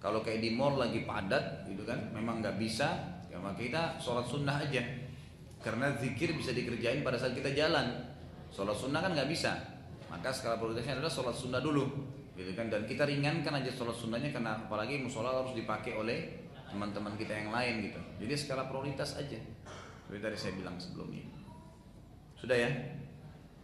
Speaker 1: Kalau kayak di mall lagi padat gitu kan, memang nggak bisa, ya maka kita sholat sunnah aja. Karena zikir bisa dikerjain pada saat kita jalan. Sholat sunnah kan nggak bisa, maka skala prioritasnya adalah sholat sunnah dulu, gitu kan. Dan kita ringankan aja sholat sunnahnya, karena apalagi musola harus dipakai oleh teman-teman kita yang lain gitu. Jadi skala prioritas aja. Seperti tadi saya bilang sebelumnya. Sudah ya?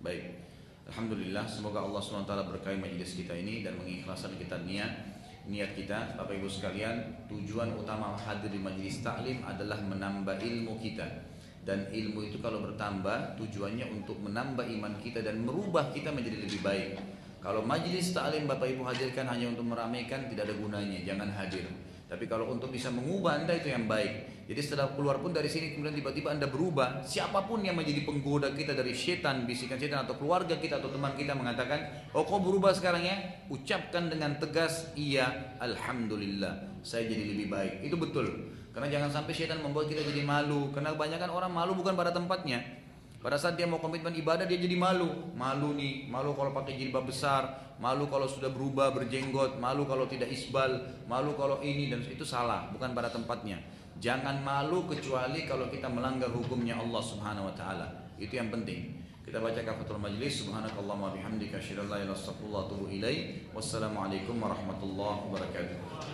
Speaker 1: Baik. Alhamdulillah, semoga Allah SWT berkahi majelis kita ini dan mengikhlaskan kita niat kita. Bapak Ibu sekalian, tujuan utama hadir di majelis taklim adalah menambah ilmu kita. Dan ilmu itu kalau bertambah, tujuannya untuk menambah iman kita dan merubah kita menjadi lebih baik. Kalau majelis taklim Bapak Ibu hadirkan hanya untuk meramaikan, tidak ada gunanya, jangan hadir. Tapi kalau untuk bisa mengubah Anda, itu yang baik. Jadi setelah keluar pun dari sini kemudian tiba-tiba Anda berubah, siapapun yang menjadi penggoda kita dari setan, bisikan setan atau keluarga kita atau teman kita mengatakan, oh kau berubah sekarang ya, ucapkan dengan tegas, iya, alhamdulillah, saya jadi lebih baik. Itu betul. Karena jangan sampai setan membuat kita jadi malu. Karena kebanyakan orang malu bukan pada tempatnya. Pada saat dia mau komitmen ibadah, dia jadi malu. Malu nih, malu kalau pakai jilbab besar, malu kalau sudah berubah berjenggot, malu kalau tidak isbal, malu kalau ini, dan itu salah, bukan pada tempatnya. Jangan malu kecuali kalau kita melanggar hukumnya Allah Subhanahu wa taala. Itu yang penting. Kita baca kafatul majlis. Subhanakallahumma bihamdika asyhadu an la ilaha illa anta astaghfiruka wa atubu ilaik. Wassalamualaikum warahmatullahi wabarakatuh.